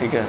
ठीक है।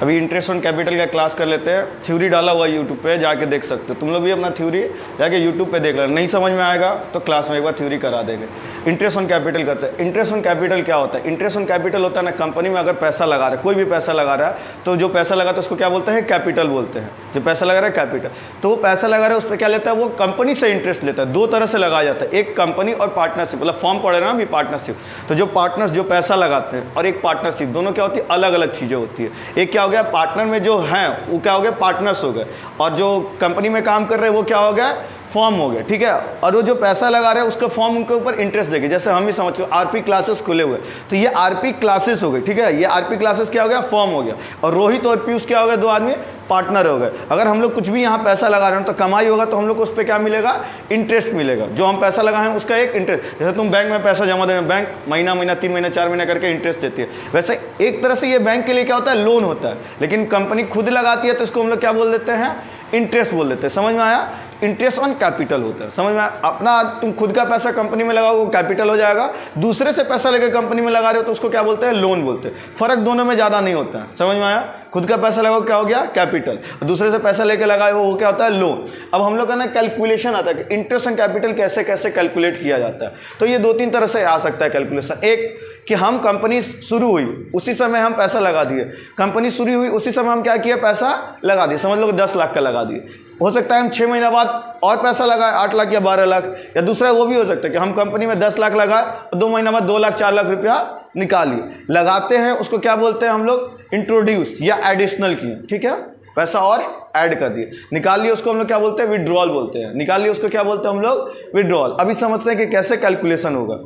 अभी इंटरेस्ट ऑन कैपिटल का क्लास कर लेते हैं। थ्योरी डाला हुआ यूट्यूब पे, जाके देख सकते हो तुम लोग भी अपना थ्योरी जाके यूट्यूब पे देख लेना। नहीं समझ में आएगा तो क्लास में एक बार थ्योरी करा देंगे। इंटरेस्ट ऑन कैपिटल करते हैं। इंटरेस्ट ऑन कैपिटल क्या होता है? इंटरेस्ट ऑन कैपिटल होता है ना, कंपनी में अगर पैसा लगा रहा है, कोई भी पैसा लगा रहा है, तो जो पैसा लगा था उसको क्या बोलते हैं? कैपिटल बोलते हैं। जो पैसा लगा रहा है कैपिटल, तो वो पैसा लगा रहा है उस पर क्या लेता है? वो कंपनी से इंटरेस्ट लेता है। दो तरह से लगाया जाता है, एक कंपनी और पार्टनरशिप, मतलब फॉर्म पड़े ना अभी पार्टनरशिप। तो जो पार्टनर्स जो पैसा लगाते हैं और एक पार्टनरशिप, दोनों क्या होती है? अलग अलग चीज़ें होती है। एक क्या हो गया? पार्टनर में जो हैं वो क्या हो गया? पार्टनर्स हो गए, और जो कंपनी में काम कर रहे हैं वो क्या हो गया? फॉर्म हो गया, ठीक है। और वो जो पैसा लगा रहे हैं उसका फॉर्म उनके ऊपर इंटरेस्ट देंगे। जैसे हम ही समझ के आरपी क्लासेस खुले हुए, तो ये आरपी क्लासेस हो गए, ठीक है। ये आरपी क्लासेस क्या हो गया? फॉर्म हो गया। और रोहित और पीयूष क्या हो गए? दो आदमी पार्टनर हो गए। अगर हम लोग कुछ भी यहाँ पैसा लगा रहे हैं तो कमाई होगा, तो हम लोग को उस पर क्या मिलेगा? इंटरेस्ट मिलेगा। जो हम पैसा लगाए हैं उसका एक इंटरेस्ट। जैसे तुम बैंक में पैसा जमा देना, बैंक महीना महीना 3 महीना 4 महीना करके इंटरेस्ट देती है, वैसे एक तरह से ये बैंक के लिए क्या होता है? लोन होता है। लेकिन कंपनी खुद लगाती है तो इसको हम लोग क्या बोल देते हैं? इंटरेस्ट बोल देते हैं। समझ में आया? इंटरेस्ट ऑन कैपिटल होता है। समझ में आया? अपना तुम खुद का पैसा कंपनी में लगाओ वो कैपिटल हो जाएगा। दूसरे से पैसा लेकर कंपनी में लगा रहे हो तो उसको क्या बोलते हैं? लोन बोलते हैं। फर्क दोनों में ज़्यादा नहीं होता है। समझ में आया? खुद का पैसा लगाओ क्या हो गया? कैपिटल। दूसरे से पैसा लेकर लगाए हो वो क्या होता है? लोन। अब हम लोग का ना कैलकुलेशन आता है कि इंटरेस्ट ऑन कैपिटल कैसे कैसे कैलकुलेट किया जाता है। तो ये 2-3 तरह से आ सकता है कैलकुलेशन। एक कि हम कंपनी शुरू हुई उसी समय हम पैसा लगा दिए। कंपनी शुरू हुई उसी समय हम क्या किया? पैसा लगा दिए। समझ लो 10 लाख का लगा दिए। हो सकता है हम 6 महीना बाद और पैसा लगाए 8 लाख या 12 लाख, या दूसरा वो भी हो सकता है कि हम कंपनी में 10 लाख लगाए और 2 महीना बाद 2 लाख 4 लाख रुपया निकालिए। लगाते हैं उसको क्या बोलते हैं हम लोग? इंट्रोड्यूस या एडिशनल किए, ठीक है। पैसा और ऐड कर दिए। निकाल लिए उसको हम लोग क्या बोलते हैं? विड्रॉल बोलते हैं। निकाल लिए उसको क्या बोलते हैं हम लोग? विड्रॉल। अभी समझते हैं कि कैसे कैलकुलेशन होगा।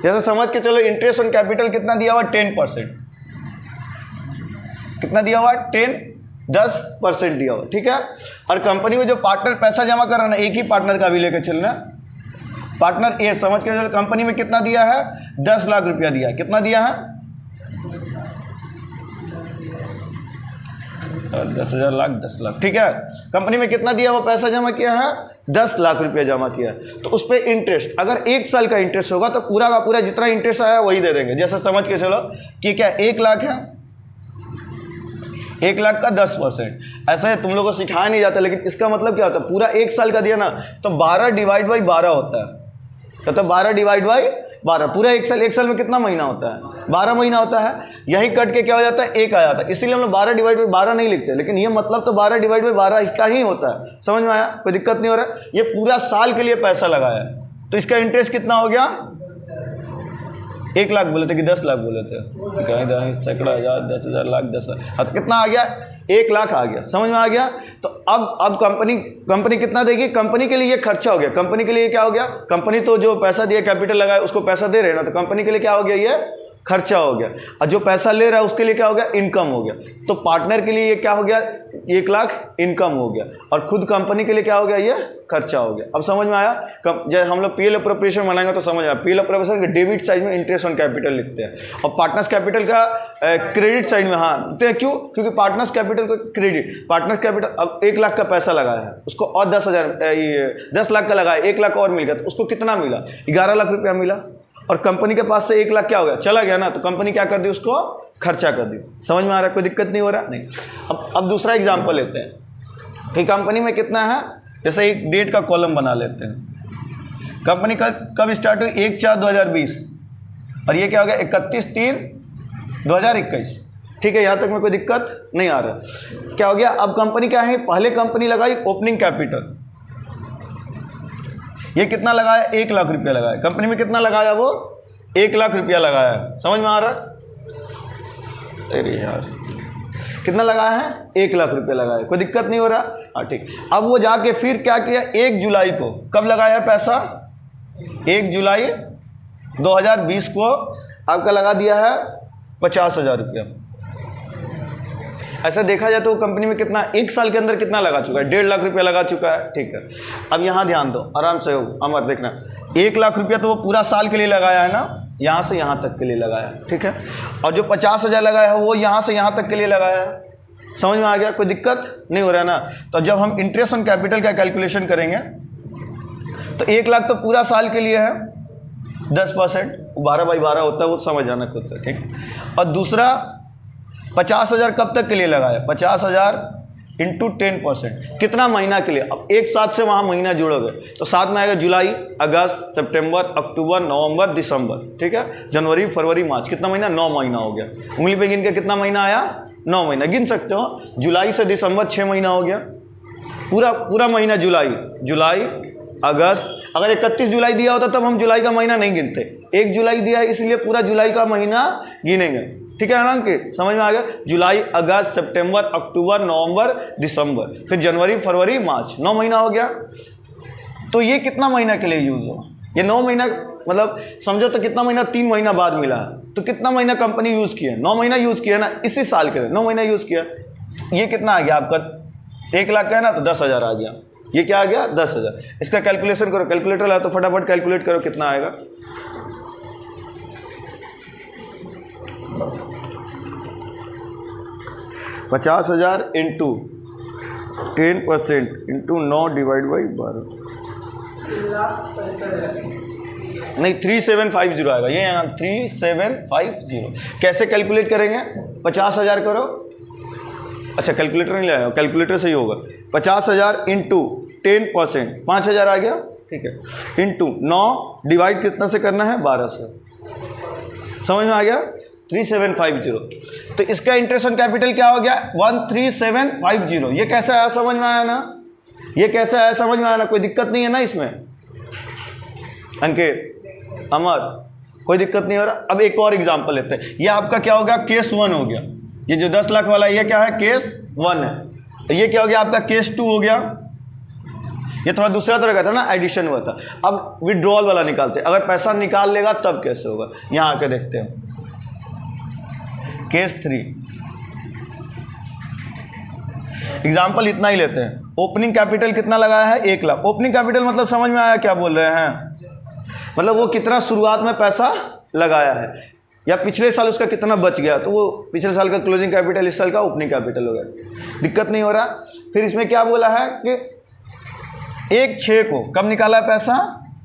जैसे समझ के चलो, इंटरेस्ट ऑन कैपिटल कितना दिया हुआ? 10%। कितना दिया हुआ? 10% दिया हुआ, ठीक है। और कंपनी में जो पार्टनर पैसा जमा कर रहा है ना, एक ही पार्टनर का भी लेकर चलना। पार्टनर ए समझ के चलो, कंपनी में कितना दिया है? 10 लाख रुपया दिया है। कितना दिया है? 10,000 लाख 10 लाख, ठीक है। कंपनी में कितना दिया? वो पैसा जमा किया है 10 लाख रुपया जमा किया है। तो उस पर इंटरेस्ट अगर 1 साल का इंटरेस्ट होगा तो पूरा का पूरा जितना इंटरेस्ट आया वही दे देंगे। जैसे समझ के चलो कि क्या 1 लाख है, 1 लाख का 10%। ऐसे तुम लोगों को सिखाया नहीं जाता, लेकिन इसका मतलब क्या होता है? पूरा 1 साल का दिया ना तो 12 डिवाइड बाई 12 होता है। तो 12 डिवाइड बाई 12 पूरा 1 साल में कितना महीना होता है? 12 महीना होता है। यही कट के क्या हो जाता है? 1 आ जाता है। इसीलिए हम लोग 12 डिवाइड बाई 12 नहीं लिखते, लेकिन ये मतलब तो 12 डिवाइड बाई 12 का ही होता है। समझ में आया? कोई दिक्कत नहीं हो रहा है। ये पूरा साल के लिए पैसा लगाया है, तो इसका इंटरेस्ट कितना हो गया? 1 लाख बोले थे कि 10 लाख बोले थे? कहीं सैकड़ा हज़ार 10,000 लाख 10 लाख, अब कितना आ गया? 1 लाख आ गया। समझ में आ गया? तो अब कंपनी कितना देगी? कंपनी के लिए ये खर्चा हो गया। कंपनी के लिए क्या हो गया? कंपनी तो जो पैसा दिया कैपिटल लगाया उसको पैसा दे रहे ना, तो कंपनी के लिए क्या हो गया? ये खर्चा हो गया। और जो पैसा ले रहा है उसके लिए क्या हो गया? इनकम हो गया। तो पार्टनर के लिए ये क्या हो गया? 1 लाख इनकम हो गया। और खुद कंपनी के लिए क्या हो गया? ये खर्चा हो गया। अब समझ में आया? जब हम लोग पीएल अप्रोप्रिएशन बनाएंगे तो समझ आया। पीएल अप्रोप्रिएशन के डेबिट साइड में इंटरेस्ट ऑन कैपिटल लिखते हैं, और पार्टनर्स कैपिटल का क्रेडिट साइड में हाँ लिखते हैं। क्यों? क्योंकि पार्टनर्स कैपिटल का क्रेडिट, पार्टनर्स कैपिटल अब 1 लाख का पैसा लगाया है, उसको और 10 लाख का लगाया, 1 लाख और मिल गया, तो उसको कितना मिला? 11 लाख रुपया मिला। और कंपनी के पास से 1 लाख क्या हो गया? चला गया ना, तो कंपनी क्या कर दी? उसको खर्चा कर दी। समझ में आ रहा है? कोई दिक्कत नहीं हो रहा? नहीं। अब दूसरा एग्जांपल लेते हैं कि कंपनी में कितना है। जैसे एक डेट का कॉलम बना लेते हैं। कंपनी का कब स्टार्ट हुई? 1/4/2020, और ये क्या हो गया? 31/3/2021। ठीक है, यहाँ तक में कोई दिक्कत नहीं आ रहा। क्या हो गया? अब कंपनी क्या है? पहले कंपनी लगाई ओपनिंग कैपिटल, ये कितना लगाया? 1 लाख रुपया लगाया। कंपनी में कितना लगाया? वो 1 लाख रुपया लगाया। समझ में आ रहा? अरे यार, कितना लगाया है? 1 लाख रुपया लगाया। कोई दिक्कत नहीं हो रहा? हाँ ठीक। अब वो जाके फिर क्या किया? 1 जुलाई को कब लगाया है पैसा? 1 जुलाई 2020 को आपका लगा दिया है 50,000 रुपया। ऐसा देखा जाए तो कंपनी में कितना 1 साल के अंदर कितना लगा चुका है? 1.5 लाख रुपया लगा चुका है। ठीक है, अब यहाँ ध्यान दो, आराम से हो अमर, देखना 1 लाख रुपया तो वो पूरा साल के लिए लगाया है ना, यहाँ से यहाँ तक के लिए लगाया है। ठीक है, और जो 50,000 लगाया है वो यहाँ से यहाँ तक के लिए लगाया है। समझ में आ गया? कोई दिक्कत नहीं हो रहा है ना? तो जब हम इंटरेस्ट ऑन कैपिटल का कैलकुलेशन करेंगे तो 1 लाख तो पूरा साल के लिए है, 10% 12/12 होता है, वो समझ जाना खुद से। ठीक, और दूसरा 50,000 कब तक के लिए लगाया, 50,000 इंटू 10%, कितना महीना के लिए। अब एक साथ से वहाँ महीना जुड़ोगे तो साथ में आएगा जुलाई, अगस्त, सितंबर, अक्टूबर, नवंबर, दिसंबर, ठीक है, जनवरी, फरवरी, मार्च, कितना महीना, 9 महीना हो गया। उंगली पे गिन के कितना महीना आया, 9 महीना गिन सकते हो। जुलाई से दिसंबर 6 महीना हो गया, पूरा महीना जुलाई, अगस्त। अगर 31 जुलाई दिया होता तब हम जुलाई का महीना नहीं गिनते, 1 जुलाई दिया है इसलिए पूरा जुलाई का महीना गिनेंगे, ठीक है ना अंकित, समझ में आ गया। जुलाई, अगस्त, सितंबर, अक्टूबर, नवंबर, दिसंबर, फिर जनवरी, फरवरी, मार्च, 9 महीना हो गया। तो ये कितना महीना के लिए यूज हो, ये 9 महीना, मतलब समझो तो कितना महीना, 3 महीना बाद मिला है, तो कितना महीना कंपनी यूज किया, 9 महीना यूज किया ना, इसी साल के लिए 9 महीना यूज किया। ये कितना आ गया आपका, 1 लाख का है ना, तो 10,000 आ गया। ये क्या आ गया, 10,000। इसका कैलकुलेशन करो, कैलकुलेटर ला तो फटाफट कैलकुलेट करो कितना आएगा। $50,000 इंटू 10% इंटू 9 डिवाइड बाई 12, नहीं 3750 आएगा, ये यहाँ 3750। कैसे कैलकुलेट करेंगे, 50,000 करो, अच्छा कैलकुलेटर नहीं लाया, कैलकुलेटर से ही होगा। 50,000 इंटू 10%, 5,000 आ गया, ठीक है, इंटू 9 डिवाइड कितना से करना है, 12 से, समझ में आ गया, 3750। तो इसका इंटरेस्ट ऑन कैपिटल क्या हो गया, 13750। ये कैसे आया, समझ में आया ना, ये कैसे आया समझ में आया ना, कोई दिक्कत नहीं है ना इसमें अंकित, अमर, कोई दिक्कत नहीं हो रहा। अब एक और एग्जांपल लेते हैं, ये आपका क्या हो गया, केस 1 हो गया। ये जो 10 लाख वाला ये क्या है, केस 1 है। तो ये क्या हो गया आपका, केस 2 हो गया। ये थोड़ा दूसरा तरह का था ना, एडिशन हुआ था। अब विड्रॉल वाला निकालते हैं, अगर पैसा निकाल लेगा तब कैसे होगा, यहाँ आके देखते हैं। केस 3 एग्जाम्पल इतना ही लेते हैं। ओपनिंग कैपिटल कितना लगाया है, 1 लाख। ओपनिंग कैपिटल मतलब समझ में आया क्या बोल रहे हैं, मतलब वो कितना शुरुआत में पैसा लगाया है, या पिछले साल उसका कितना बच गया, तो वो पिछले साल का क्लोजिंग कैपिटल इस साल का ओपनिंग कैपिटल हो गया, दिक्कत नहीं हो रहा। फिर इसमें क्या बोला है कि 1/6 को कब निकाला है पैसा,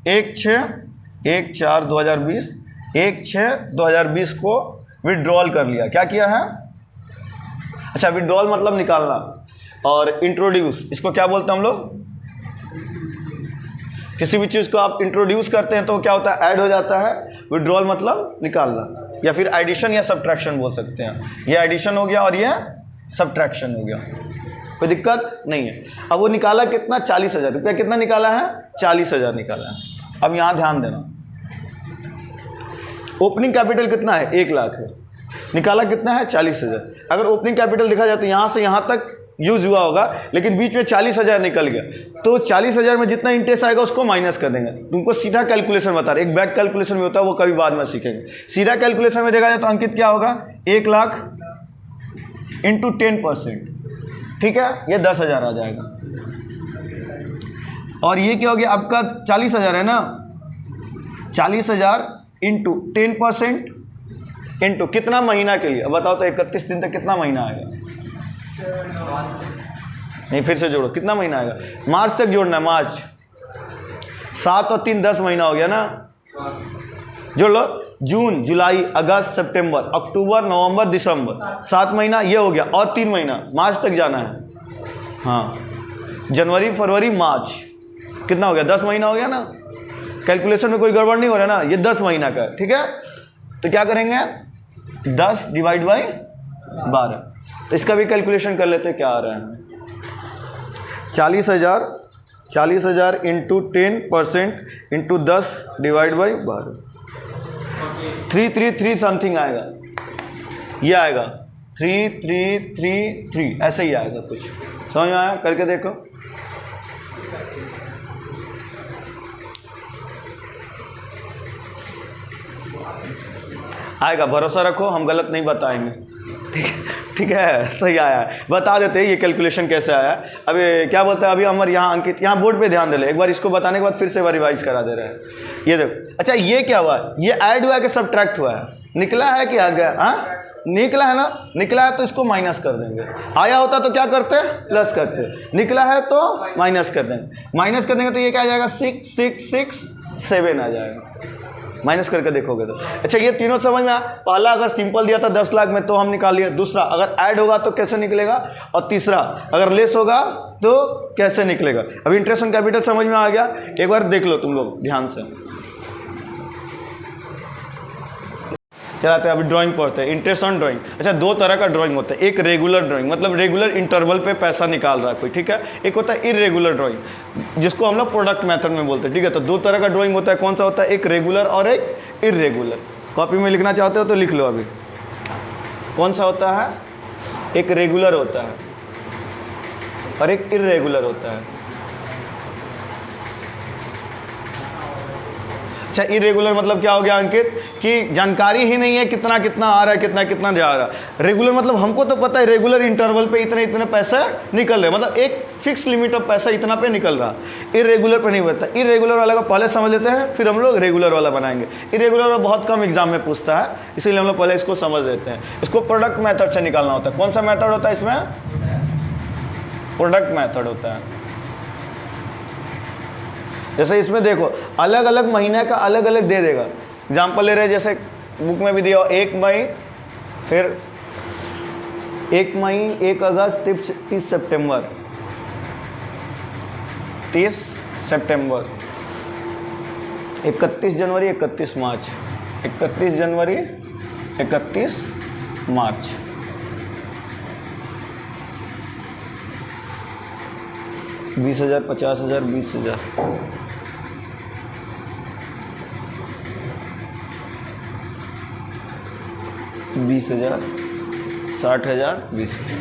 1/4/2020, 1/6/2020 को विड्रॉल कर लिया। क्या किया है, अच्छा विड्रॉल मतलब निकालना, और इंट्रोड्यूस, इसको क्या बोलते हैं हम लोग, किसी भी चीज़ को आप इंट्रोड्यूस करते हैं तो क्या होता है, ऐड हो जाता है। विड्रॉल मतलब निकालना, या फिर एडिशन या सब्ट्रैक्शन बोल सकते हैं। ये एडिशन हो गया और ये सब्ट्रैक्शन हो गया, कोई दिक्कत नहीं है। अब वो निकाला कितना, 40,000 रुपया, कितना निकाला है, 40,000 निकाला है। अब यहाँ ध्यान देना, ओपनिंग कैपिटल कितना है, 1 लाख है, निकाला कितना है, 40,000। अगर ओपनिंग कैपिटल देखा जाए तो यहाँ से यहाँ तक यूज हुआ होगा, लेकिन बीच में 40,000 निकल गया, तो 40,000 में जितना इंटरेस्ट आएगा उसको माइनस कर देंगे। तुमको सीधा कैलकुलेशन बता रहे, एक बैक कैलकुलेशन में होता है, वो कभी बाद में सीखेंगे। सीधा कैलकुलेशन में देखा जाए तो अंकित क्या होगा, 1 लाख इंटू 10%, ठीक है, ये 10,000 आ जाएगा। और ये क्या हो गया आपका, 40,000 है ना, 40,000 इंटू 10% इंटू कितना महीना के लिए, अब बताओ तो 31 दिन तक कितना महीना आएगा, नहीं फिर से जोड़ो, कितना महीना आएगा, मार्च तक जोड़ना है, मार्च, 7 और 3 10 महीना हो गया ना, जोड़ लो, जून, जुलाई, अगस्त, सितंबर, अक्टूबर, नवंबर, दिसंबर, 7 महीना ये हो गया, और 3 महीना मार्च तक जाना है, हाँ, जनवरी, फरवरी, मार्च, कितना हो गया, 10 महीना हो गया ना। कैलकुलेशन में कोई गड़बड़ नहीं हो रहा ना, ये 10 महीना का है, ठीक है। तो क्या करेंगे, 10 डिवाइड बाई 12, तो इसका भी कैलकुलेशन कर लेते हैं, क्या आ रहा है, 40,000 into 10% into 10 divide by 12, 333 something आएगा, ये आएगा 3333, ऐसे ही आएगा कुछ, समझ में आया, करके देखो। आएगा, भरोसा रखो, हम गलत नहीं बताएंगे, ठीक है, सही आया है, बता देते हैं ये कैलकुलेशन कैसे आया है। अभी क्या बोलता है, अभी अमर यहाँ अंकित यहाँ बोर्ड पे ध्यान दे ले, एक बार इसको बताने के बाद फिर से बार रिवाइज करा दे रहा है। ये देखो, अच्छा ये क्या हुआ, ये ऐड हुआ है कि सब्ट्रैक्ट हुआ है, निकला है कि आ गया, हाँ निकला है ना, निकला है तो इसको माइनस कर देंगे, आया होता तो क्या करते, प्लस करते, निकला है तो माइनस कर देंगे, माइनस कर देंगे तो ये क्या आ जाएगा, 6667 आ जाएगा, माइनस करके देखोगे तो। अच्छा ये तीनों समझ में आया। पहला अगर सिंपल दिया था 10 लाख में तो हम निकाल लिए, दूसरा अगर ऐड होगा तो कैसे निकलेगा, और तीसरा अगर लेस होगा तो कैसे निकलेगा। अब इंटरेस्ट ऑन कैपिटल समझ में आ गया। एक बार देख लो तुम लोग ध्यान से। चलाते हैं अभी ड्राइंग पढ़ते हैं। Interest on drawing. अच्छा दो तरह का ड्राइंग होता है, एक रेगुलर ड्राइंग मतलब रेगुलर इंटरवल पे पैसा निकाल रहा है कोई, ठीक है। एक होता है इरेगुलर ड्राइंग जिसको हम लोग प्रोडक्ट मेथड में बोलते हैं, ठीक है। तो दो तरह का ड्राइंग होता है, कौन सा होता है, एक रेगुलर और एक इरेगुलर। कॉपी में लिखना चाहते हो तो लिख लो अभी। कौन सा होता है, एक रेगुलर होता है और एक इरेगुलर होता है। अच्छा इरेगुलर मतलब क्या हो गया अंकित, कि जानकारी ही नहीं है कितना कितना आ रहा है, कितना कितना जा रहा है। रेगुलर मतलब हमको तो पता है रेगुलर इंटरवल पे इतने इतने पैसे निकल रहे, मतलब एक फिक्स लिमिट ऑफ पैसा इतना पे निकल रहा। इरेगुलर पे नहीं होता। इरेगुलर वाला को पहले समझ लेते हैं, फिर हम लोग रेगुलर वाला बनाएंगे। इरेगुलर वाला बहुत कम एग्जाम में पूछता है, इसीलिए हम लोग पहले इसको समझ लेते हैं। इसको प्रोडक्ट मेथड से निकालना होता है। कौन सा मेथड होता है इसमें, प्रोडक्ट मेथड होता है। जैसे इसमें देखो अलग अलग महीने का अलग अलग दे देगा। एग्जाम्पल ले रहे हैं, जैसे बुक में भी दिया 1 मई, फिर 1 मई, 1 अगस्त, 30 सितंबर, 30 सितंबर, 31 जनवरी, 31 मार्च, 31 जनवरी, 31 मार्च। बीस 10,000, 50,000, 20,000, 20,000, 60,000, 20,000।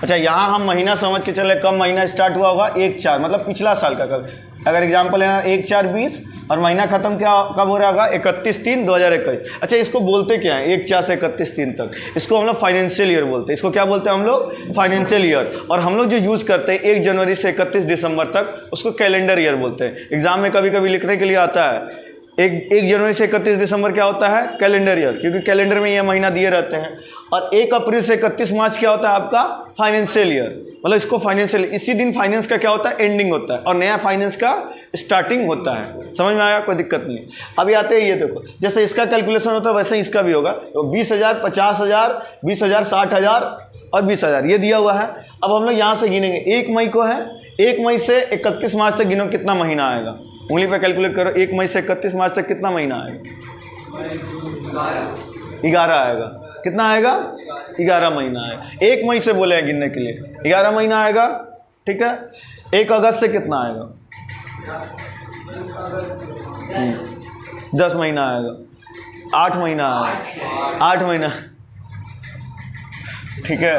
अच्छा यहाँ हम महीना समझ के चले, कब महीना स्टार्ट हुआ होगा, 1/4 मतलब पिछला साल का। कब अगर एग्जाम्पल लेना 1/4/20 और महीना खत्म क्या कब हो रहा होगा, 31/3/2021। अच्छा इसको बोलते क्या है, 1/4 से 31/3 तक, इसको हम लोग फाइनेंशियल ईयर बोलते हैं। इसको क्या बोलते हैं हम लोग, फाइनेंशियल ईयर। और हम लोग जो यूज़ करते हैं 1 जनवरी से 31 दिसंबर तक, उसको कैलेंडर ईयर बोलते हैं। एग्जाम में कभी कभी लिखने के लिए आता है 1 जनवरी से 31 दिसंबर क्या होता है, कैलेंडर ईयर, क्योंकि कैलेंडर में ये महीना दिए रहते हैं। और 1 अप्रैल से 31 मार्च क्या होता है आपका, फाइनेंशियल ईयर। मतलब इसको फाइनेंशियल, इसी दिन फाइनेंस का क्या होता है, एंडिंग होता है और नया फाइनेंस का स्टार्टिंग होता है। समझ में आया, कोई दिक्कत नहीं। अभी आते हैं ये देखो, जैसे इसका कैलकुलेशन होता है वैसे इसका भी होगा। तो 20,000, 50,000, 20,000, 60,000 और 20,000 ये दिया हुआ है। अब हम लोग यहाँ से गिनेंगे, 1 मई को है, 1 मई से 31 मार्च तक गिनो कितना महीना आएगा। उंगली पे कैलकुलेट करो, 1 मई से 31 मार्च तक कितना महीना आएगा, 11 आएगा। कितना आएगा, 11 महीना आएगा। 1 मई से बोले हैं गिनने के लिए, 11 महीना आएगा, ठीक है। 1 अगस्त से कितना आएगा, 10 महीना आएगा। 8 महीना आएगा, 8 महीना, ठीक है।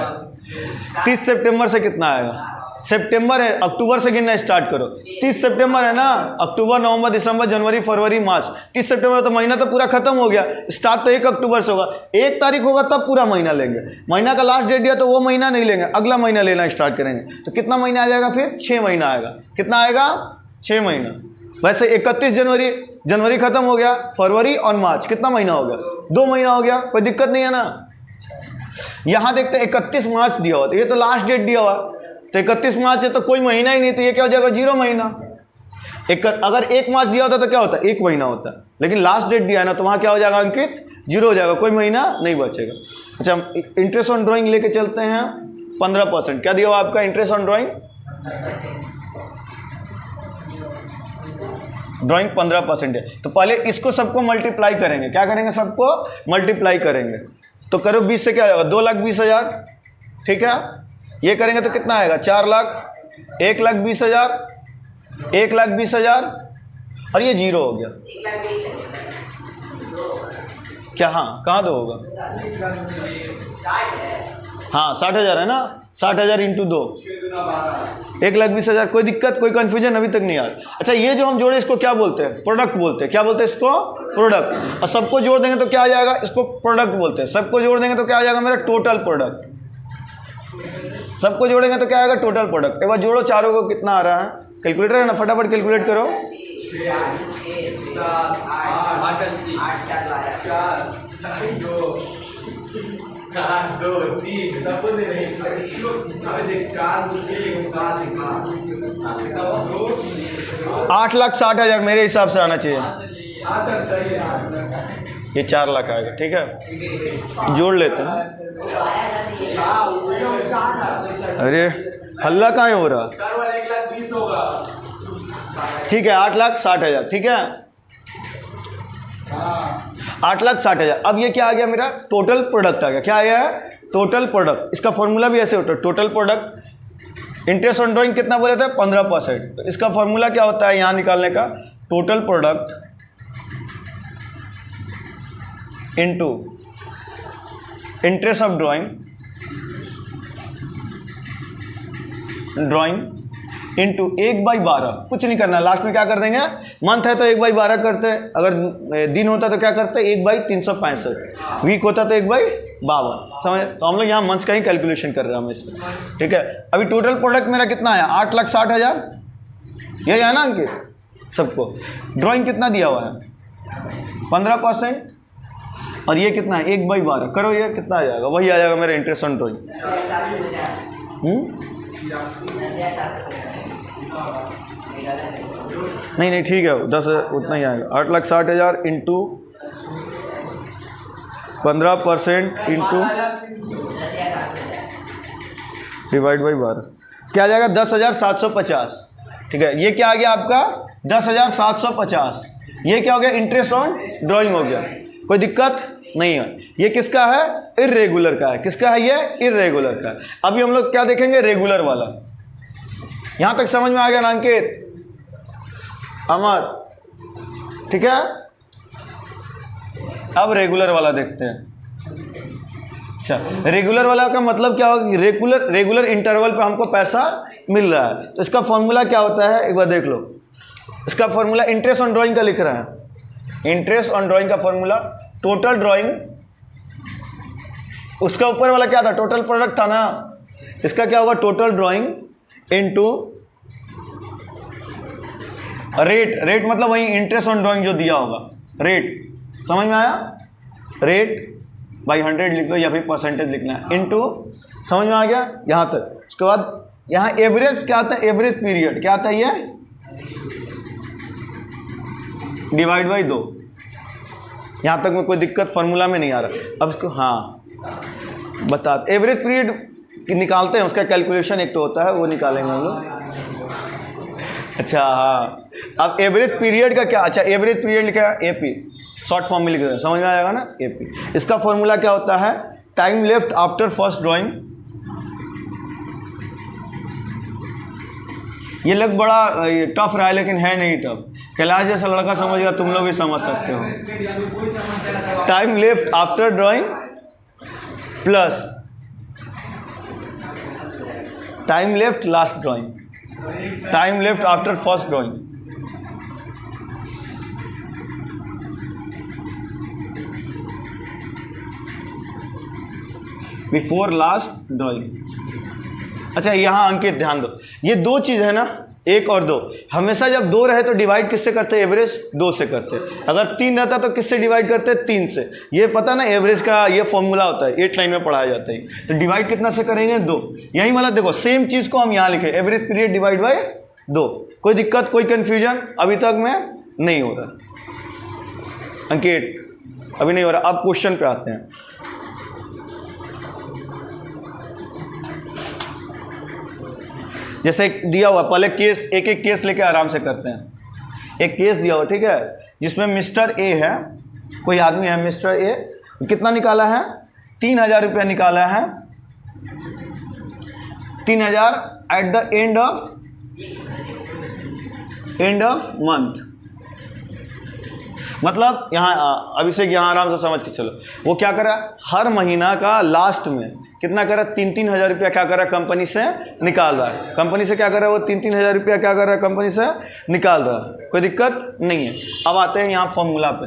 30 सितंबर से कितना आएगा, सितंबर है, अक्टूबर से गिनना स्टार्ट करो। 30 सितंबर है ना, अक्टूबर, नवंबर, दिसंबर, जनवरी, फरवरी, मार्च। 30 सितंबर तो महीना तो पूरा खत्म हो गया। स्टार्ट तो 1 अक्टूबर से होगा, 1 तारीख होगा तब पूरा महीना लेंगे। महीना का लास्ट डेट दिया तो वो महीना नहीं लेंगे, अगला महीना लेना स्टार्ट करेंगे। तो कितना महीना आ जाएगा फिर, 6 महीना आएगा। कितना आएगा, 6 महीना। वैसे 31 जनवरी, जनवरी खत्म हो गया, फरवरी और मार्च कितना महीना हो गया, 2 महीना हो गया। कोई दिक्कत नहीं है ना। यहाँ देखते हैं 31 मार्च दिया हुआ, तो ये तो लास्ट डेट दिया हुआ, तो 31 मार्च है तो कोई महीना ही नहीं, तो ये क्या हो जाएगा, 0 महीना। अगर 1 मार्च दिया होता तो क्या होता, 1 महीना होता, लेकिन लास्ट डेट दिया है ना, तो वहाँ क्या हो जाएगा अंकित, 0 हो जाएगा, कोई महीना नहीं बचेगा। अच्छा इंटरेस्ट ऑन ड्राइंग लेके चलते हैं 15%। क्या दिया हुआ आपका इंटरेस्ट ऑन ड्राइंग, ड्राइंग 15% है। तो पहले इसको सबको मल्टीप्लाई करेंगे, क्या करेंगे, सबको मल्टीप्लाई करेंगे। तो करो 20 से क्या हो जाएगा, 2,20,000, ठीक है। ये करेंगे तो कितना आएगा, 4 लाख, 1,20,000, 1,20,000 और ये 0 हो गया। क्या, हाँ कहाँ 2 होगा, हाँ 60,000 है ना, 60,000 इंटू 2, 1,20,000। कोई दिक्कत, कोई कंफ्यूजन अभी तक नहीं आ रहा। अच्छा ये जो हम जोड़े इसको क्या बोलते हैं, प्रोडक्ट बोलते हैं। क्या बोलते हैं इसको, प्रोडक्ट। और सबको जोड़ देंगे तो क्या आ जाएगा, इसको प्रोडक्ट बोलते हैं। सबको जोड़ देंगे तो क्या आ जाएगा मेरा, टोटल प्रोडक्ट। सबको जोड़ेंगे तो क्या आएगा, टोटल प्रोडक्ट। एक बार जोड़ो चारों को, कितना आ रहा है, कैलकुलेटर है ना, फटाफट कैलकुलेट करो। 4, 2, 3, 7, 8,60,000 मेरे हिसाब से आना चाहिए। ये 4 लाख आएगा, ठीक है, जोड़ लेते हैं। अरे हल्ला कहाँ हो रहा? ठीक है, 8,60,000, ठीक है, 8,60,000। अब ये क्या आ गया मेरा? टोटल प्रोडक्ट आ गया। क्या आया है? Total product. इसका फॉर्मूला भी ऐसे होता है, total product. Interest on drawing कितना बोले थे? 15%। तो इसका फॉर्मूला क्या होता है यहाँ निकालने का? Total product into interest of drawing into 1/12। कुछ नहीं करना, लास्ट में क्या कर देंगे? मंथ है तो 1/12 करते, अगर दिन होता तो क्या करते? 1/365। वीक होता तो 1/52। समझ? तो हम लोग यहाँ मंथ का ही कैलकुलेशन कर रहे हैं हमेशा, ठीक है। अभी टोटल प्रोडक्ट मेरा कितना आया? 8,60,000। यही है ना अंकित सबको? ड्राइंग कितना दिया हुआ है? 15%। और ये कितना है? 1/12। करो, ये कितना आ जाएगा? वही आ जाएगा मेरा इंटरेस्ट ऑन ड्राइंग। नहीं ठीक है, 10 उतना ही आएगा। 8,60,000 इंटू 15% इंटू डिवाइड बाई 12 क्या आ जाएगा? 10,750। ठीक है, ये क्या आ गया आपका? 10,750। ये क्या हो गया? इंटरेस्ट ऑन ड्राइंग हो गया। कोई दिक्कत नहीं है। ये किसका है? इर्रेगुलर का है। किसका है ये? इर्रेगुलर का है। अभी हम लोग क्या देखेंगे? रेगुलर वाला। यहां तक समझ में आ गया ना अंकित, अमर? ठीक है, अब रेगुलर वाला देखते हैं। अच्छा, रेगुलर वाला का मतलब क्या होगा? रेगुलर इंटरवल पे हमको पैसा मिल रहा है। तो इसका फॉर्मूला क्या होता है? एक बार देख लो। इसका फॉर्मूला इंटरेस्ट ऑन ड्राइंग का लिख रहा है। इंटरेस्ट ऑन ड्राइंग का फॉर्मूला टोटल ड्राइंग, उसका ऊपर वाला क्या था? टोटल प्रोडक्ट था ना। इसका क्या होगा? टोटल ड्राइंग इनटू रेट मतलब वही इंटरेस्ट ऑन ड्राइंग जो दिया होगा, रेट। समझ में आया? रेट बाई 100 लिख दो या फिर परसेंटेज लिखना है, इनटू। समझ में आ गया यहाँ तक? उसके बाद यहाँ एवरेज क्या आता है? एवरेज पीरियड क्या आता है? ये डिवाइड बाई 2। यहाँ तक में कोई दिक्कत फार्मूला में नहीं आ रहा। अब इसको हाँ बता, एवरेज पीरियड निकालते हैं, उसका कैलकुलेशन एक तो होता है, वो निकालेंगे हम लोग। अच्छा हाँ, अब एवरेज पीरियड का क्या? अच्छा, एवरेज पीरियड लिखा है एपी, शॉर्ट फॉर्म में लिख दें, समझ में आ जाएगा ना? एपी। इसका फॉर्मूला क्या होता है? Time left after first drawing. ये लग बड़ा टफ रहा है, लेकिन है नहीं टफ। कैलाश जैसा लड़का समझेगा, तुम लोग भी समझ सकते हो। Time left after drawing plus time left last drawing, time left after first drawing. Before last drawing. अच्छा, यहां अंकित ध्यान दो, ये दो चीज है ना, एक और दो। हमेशा जब दो रहे तो डिवाइड किससे करते हैं? एवरेज 2 से करते हैं। अगर 3 रहता तो किससे डिवाइड करते हैं? 3 से। ये पता ना, एवरेज का ये फॉर्मूला होता है, 8 लाइन में पढ़ाया जाता है। तो डिवाइड कितना से करेंगे? 2। यही वाला देखो, सेम चीज को हम यहाँ लिखे, एवरेज पीरियड डिवाइड बाई 2। कोई दिक्कत, कोई कंफ्यूजन अभी तक में नहीं हो रहा अंकित? अभी नहीं हो रहा। अब क्वेश्चन पे आते हैं। जैसे दिया हुआ, पहले केस, एक एक केस लेके आराम से करते हैं। एक केस दिया हुआ, ठीक है, जिसमें मिस्टर ए है, कोई आदमी है, मिस्टर ए कितना निकाला है? 3,000 रुपया निकाला है। 3,000 at the end of month. मतलब यहाँ अभिषेक यहाँ आराम से समझ के चलो, वो क्या करा? हर महीना का लास्ट में कितना करा? 3-3 हज़ार रुपया क्या करा? कंपनी से निकाल रहा है। कंपनी से क्या कर रहा है? वो 3-3 हज़ार रुपया क्या कर रहा है? कंपनी से निकाल रहा है। कोई दिक्कत नहीं है। अब आते हैं यहाँ फॉर्मूला पे।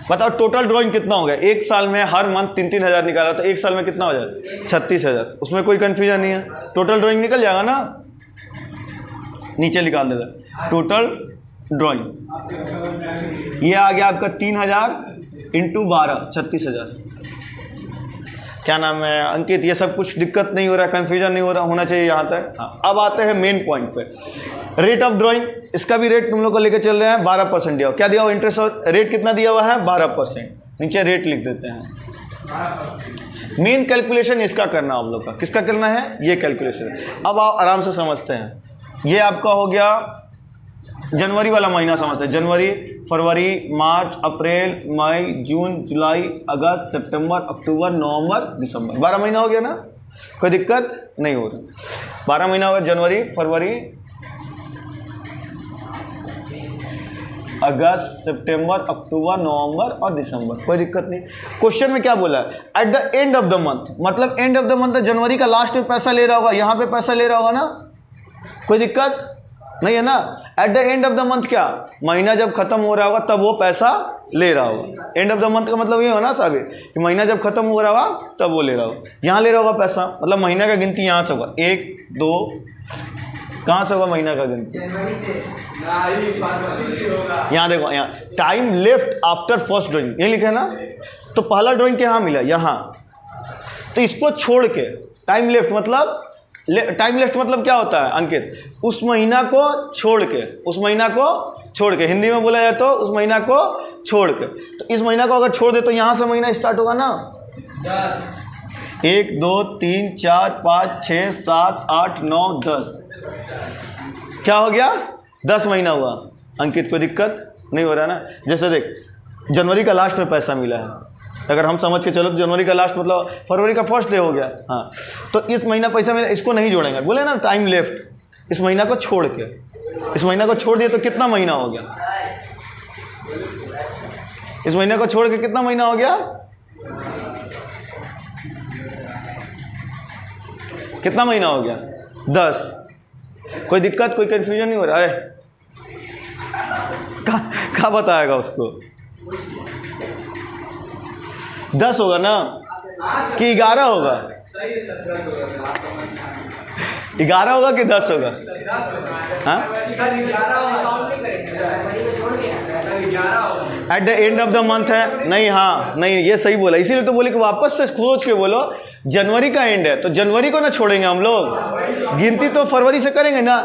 बताओ टोटल ड्राइंग कितना हो गया? एक साल में हर मंथ 3-3 हज़ार निकाला तो एक साल में कितना हो जाए? 36,000। उसमें कोई कन्फ्यूजन नहीं है, टोटल ड्राइंग निकल जाएगा ना। नीचे निकाल देगा टोटल ड्राइंग। ये आ गया आपका 3,000 इंटू 12, 36,000। क्या नाम है अंकित? ये सब कुछ दिक्कत नहीं हो रहा, कंफ्यूजन नहीं हो रहा, होना चाहिए यहाँ तक। हाँ, अब आते हैं मेन पॉइंट पे। रेट ऑफ ड्राइंग, इसका भी रेट तुम लोग को लेकर चल रहे हैं 12% दिया हुआ। क्या दिया हुआ इंटरेस्ट और रेट कितना दिया हुआ है 12%। नीचे रेट लिख देते हैं। मेन कैलकुलेशन इसका करना आप लोग का, किसका करना है ये कैलकुलेशन। अब आप आराम से समझते हैं। ये आपका हो गया जनवरी वाला महीना समझते हैं। जनवरी, फरवरी, मार्च, अप्रैल, मई, जून, जुलाई, अगस्त, सितंबर, अक्टूबर, नवंबर, दिसंबर। 12 महीना हो गया ना, कोई दिक्कत नहीं हो रही। 12 महीना होगा, जनवरी, फरवरी, अगस्त, सितंबर, अक्टूबर, नवंबर और दिसंबर, कोई दिक्कत नहीं। क्वेश्चन में क्या बोला है, at the end of the month, मतलब एंड ऑफ द मंथ जनवरी का लास्ट में पैसा ले रहा होगा, यहाँ पे पैसा ले रहा होगा ना, कोई दिक्कत नहीं है ना। At the end of the month क्या, महीना जब खत्म हो रहा होगा तब वो पैसा ले रहा होगा। एंड ऑफ द मंथ का मतलब ये हो ना साहब कि महीना जब खत्म हो रहा होगा तब वो ले रहा होगा। यहाँ ले रहा होगा पैसा, मतलब महीना का गिनती यहाँ से होगा 1 2, कहाँ से होगा महीना का गिनती, यहाँ देखो, यहाँ time left after first drawing ये लिखा है ना। तो पहला ड्राइंग क्या यहाँ मिला, यहाँ, तो इसको छोड़ के टाइम लेफ्ट मतलब, टाइम लेफ्ट मतलब क्या होता है अंकित, उस महीना को छोड़ के, उस महीना को छोड़ के, हिंदी में बोला जाए तो उस महीना को छोड़ के। तो इस महीना को अगर छोड़ दे तो यहाँ से महीना स्टार्ट होगा ना 1 2 3 4 5 6 7 8 9 10, क्या हो गया 10 महीना हुआ। अंकित कोई दिक्कत नहीं हो रहा ना। जैसे देख जनवरी का लास्ट में पैसा मिला है, अगर हम समझ के चलो तो जनवरी का लास्ट मतलब फरवरी का फर्स्ट डे हो गया, हाँ, तो इस महीना पैसा मिला, इसको नहीं जोड़ेंगे, बोले ना टाइम लेफ्ट, इस महीना को छोड़ के, इस महीना को छोड़ दिए तो कितना महीना हो गया, इस महीने को छोड़ के कितना महीना हो गया, कितना महीना हो गया 10। कोई दिक्कत, कोई कंफ्यूजन नहीं हो रहा है, क्या बताएगा उसको, 10 होगा ना कि 11 होगा, 11 होगा कि 10 होगा, हाँ, at the end of the month है, नहीं, हाँ नहीं ये सही बोला, इसीलिए तो बोले कि वापस से सोच के बोलो जनवरी का एंड है तो जनवरी को ना छोड़ेंगे हम लोग, गिनती तो फरवरी से करेंगे ना,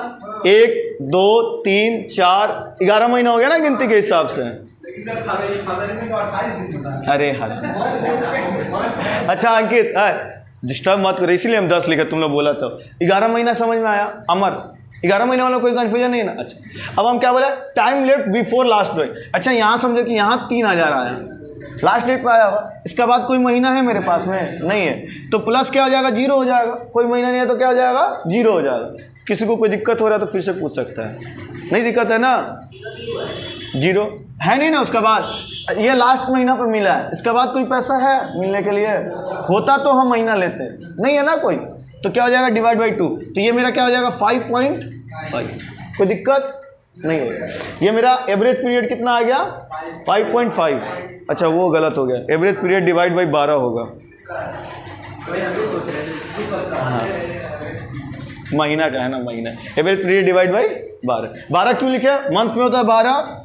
1 2 3 4 11 महीना हो गया ना गिनती के हिसाब से। अरे हाँ, अच्छा अंकित डिस्टर्ब मत करो, इसीलिए हम 10 लिखे, तुम लोग बोला तो 11 महीना समझ में आया अमर, 11 महीने वाला कोई कंफ्यूजन नहीं है ना। अच्छा अब हम क्या बोला, time left before last drawing. अच्छा यहाँ समझो कि यहाँ 3000 आया, लास्ट डेट पे आया हुआ, इसका बाद कोई महीना है मेरे पास में नहीं है, तो प्लस क्या हो जाएगा 0 हो जाएगा, कोई महीना नहीं है तो क्या हो जाएगा 0 हो जाएगा। किसी को कोई दिक्कत हो रहा है तो फिर से पूछ सकता है, नहीं दिक्कत है ना, 0 है नहीं ना। उसका बाद ये लास्ट महीना पर मिला है, इसके बाद कोई पैसा है मिलने के लिए, होता तो हम महीना लेते, नहीं है ना कोई, तो क्या हो जाएगा डिवाइड बाई 2, तो ये मेरा क्या हो जाएगा 5.5, कोई दिक्कत नहीं होगा। ये मेरा एवरेज पीरियड कितना आ गया 5.5, अच्छा वो गलत हो गया, एवरेज पीरियड डिवाइड बाई 12 होगा, हाँ महीना का है ना, महीना एवरेज पीरियड डिवाइड बाई 12 क्यों लिखे, मंथ में होता है 12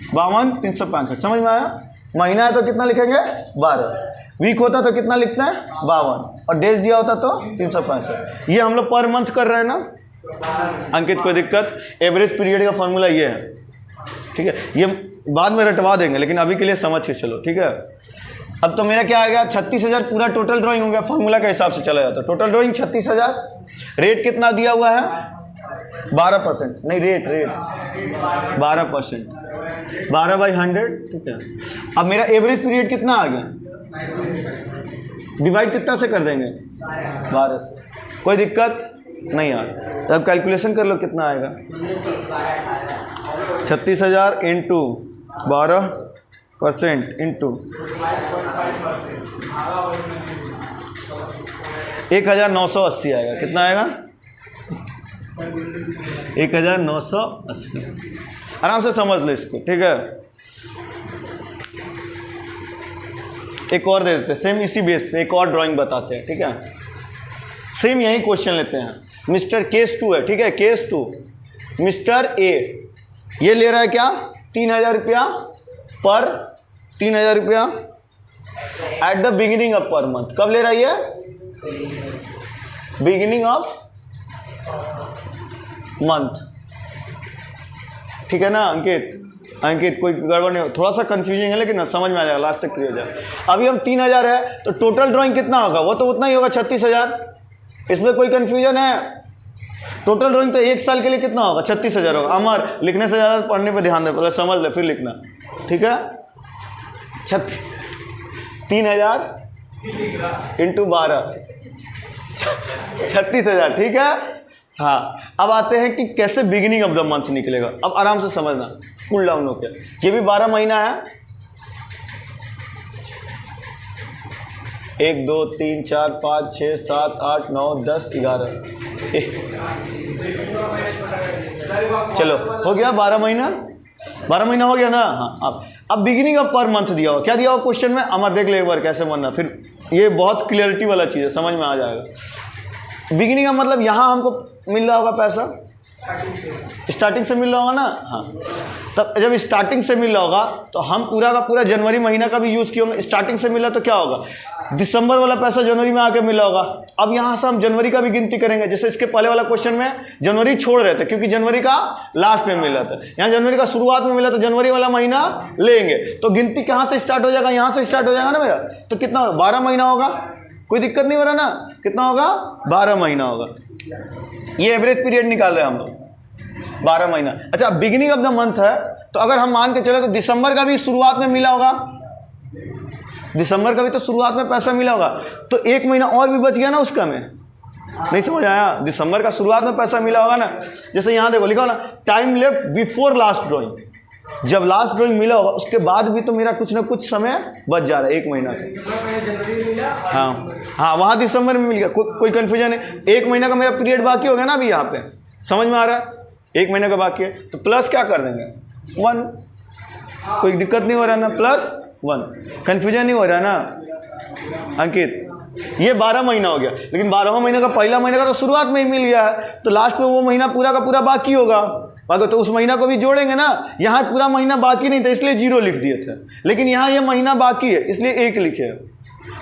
52 365, समझ में आया। महीना है तो कितना लिखेंगे 12, वीक होता तो कितना लिखते हैं 52, और डेज दिया होता तो 365। ये हम लोग पर मंथ कर रहे हैं ना अंकित, कोई दिक्कत। एवरेज पीरियड का फॉर्मूला ये है, ठीक है, ये बाद में रटवा देंगे लेकिन अभी के लिए समझ के चलो, ठीक है। अब तो मेरा क्या आ गया 36,000 पूरा टोटल ड्राइंग हो गया, फॉर्मूला के हिसाब से चला जाता है, टोटल ड्राइंग 36,000, रेट कितना दिया हुआ है 12%, नहीं रेट 12%, 12/100, ठीक है। अब मेरा एवरेज पीरियड कितना आ गया, डिवाइड कितना से कर देंगे 12 से, कोई दिक्कत नहीं यार। अब कैलकुलेशन कर लो कितना आएगा, 36,000 इंटू 12% इंटू 1980 आएगा, कितना आएगा 1980। आराम से समझ लो इसको, ठीक है। एक और दे देते हैं सेम इसी बेस पे, एक और ड्राइंग बताते हैं, ठीक है। सेम यही क्वेश्चन लेते हैं, मिस्टर केस 2 है, ठीक है, केस 2, मिस्टर ए ये ले रहा है क्या 3,000 रुपया पर 3,000 रुपया at the beginning of per month, कब ले रहा है ये बिगिनिंग ऑफ मंथ, ठीक है ना अंकित? अंकित कोई गड़बड़ नहीं हो, थोड़ा सा कंफ्यूजिंग है लेकिन समझ में आ जाएगा, लास्ट तक क्लियर हो जाए। अभी हम 3000 है तो टोटल ड्राइंग कितना होगा? वो तो उतना ही होगा 36,000। इसमें कोई कंफ्यूजन है? टोटल ड्राइंग तो एक साल के लिए कितना होगा? 36,000 होगा। अमर लिखने से ज़्यादा पढ़ने पे ध्यान दे, पहले समझ ले फिर लिखना, ठीक है? 3000 इंटू 12 36,000, ठीक है? हाँ, अब आते हैं कि कैसे बिगिनिंग ऑफ द मंथ निकलेगा। अब आराम से समझना, कूल डाउन होकर। ये भी 12 महीना है, 1 2 3 4 5 6 7 8 9 10 11। चलो हो गया 12 महीना, 12 महीना हो गया ना? हाँ, अब बिगिनिंग ऑफ पर मंथ दिया हुआ, क्या दिया हुआ क्वेश्चन में? अमर देख ले एक बार कैसे बनना, फिर ये बहुत क्लियरिटी वाला चीज़ है, समझ में आ जाएगा। बिगिनिंग का मतलब यहाँ हमको मिल रहा होगा पैसा, स्टार्टिंग से मिल रहा होगा ना? हाँ, तब जब स्टार्टिंग से मिल रहा होगा तो हम पूरा का पूरा जनवरी महीना का भी यूज़ किए होंगे। स्टार्टिंग से मिला तो क्या होगा? दिसंबर वाला पैसा जनवरी में आके मिला होगा। अब यहाँ से हम जनवरी का भी गिनती करेंगे, जैसे इसके पहले वाला क्वेश्चन में जनवरी छोड़ रहे थे क्योंकि जनवरी का लास्ट में मिला था, यहाँ जनवरी का शुरुआत में मिला तो जनवरी वाला महीना लेंगे। तो गिनती कहाँ से स्टार्ट हो जाएगा? यहाँ से स्टार्ट हो जाएगा ना मेरा। तो कितना होगा? 12 महीना होगा, कोई दिक्कत नहीं हो रहा ना? कितना होगा? 12 महीना होगा। ये एवरेज पीरियड निकाल रहे हैं हम लोग, 12 महीना। अच्छा, बिगिनिंग ऑफ द मंथ है तो अगर हम मान के चले तो दिसंबर का भी शुरुआत में मिला होगा, दिसंबर का भी तो शुरुआत में पैसा मिला होगा, तो 1 महीना और भी बच गया ना उसका में। नहीं समझ आया? दिसंबर का शुरुआत में पैसा मिला होगा ना, जैसे यहाँ देखो लिखा हो ना, time left before last drawing. जब लास्ट ड्राइंग मिला होगा उसके बाद भी तो मेरा कुछ ना कुछ समय बच जा रहा है 1 महीना का। हाँ हाँ, वहाँ दिसंबर में मिल गया, कोई कन्फ्यूजन है? 1 महीना का मेरा पीरियड बाकी हो गया ना अभी यहाँ पे, समझ में आ रहा है? 1 महीने का बाकी है तो प्लस क्या कर देंगे? 1। कोई दिक्कत नहीं हो रहा ना? +1। कन्फ्यूजन नहीं हो रहा ना अंकित? ये 12 महीना हो गया, लेकिन 12वां महीने का पहला महीने का तो शुरुआत में ही मिल गया है, तो लास्ट में वो महीना पूरा का पूरा बाकी होगा। बाकी तो उस महीना को भी जोड़ेंगे ना। यहाँ पूरा महीना बाकी नहीं था इसलिए 0 लिख दिए थे, लेकिन यहाँ ये महीना बाकी है इसलिए 1 लिखे।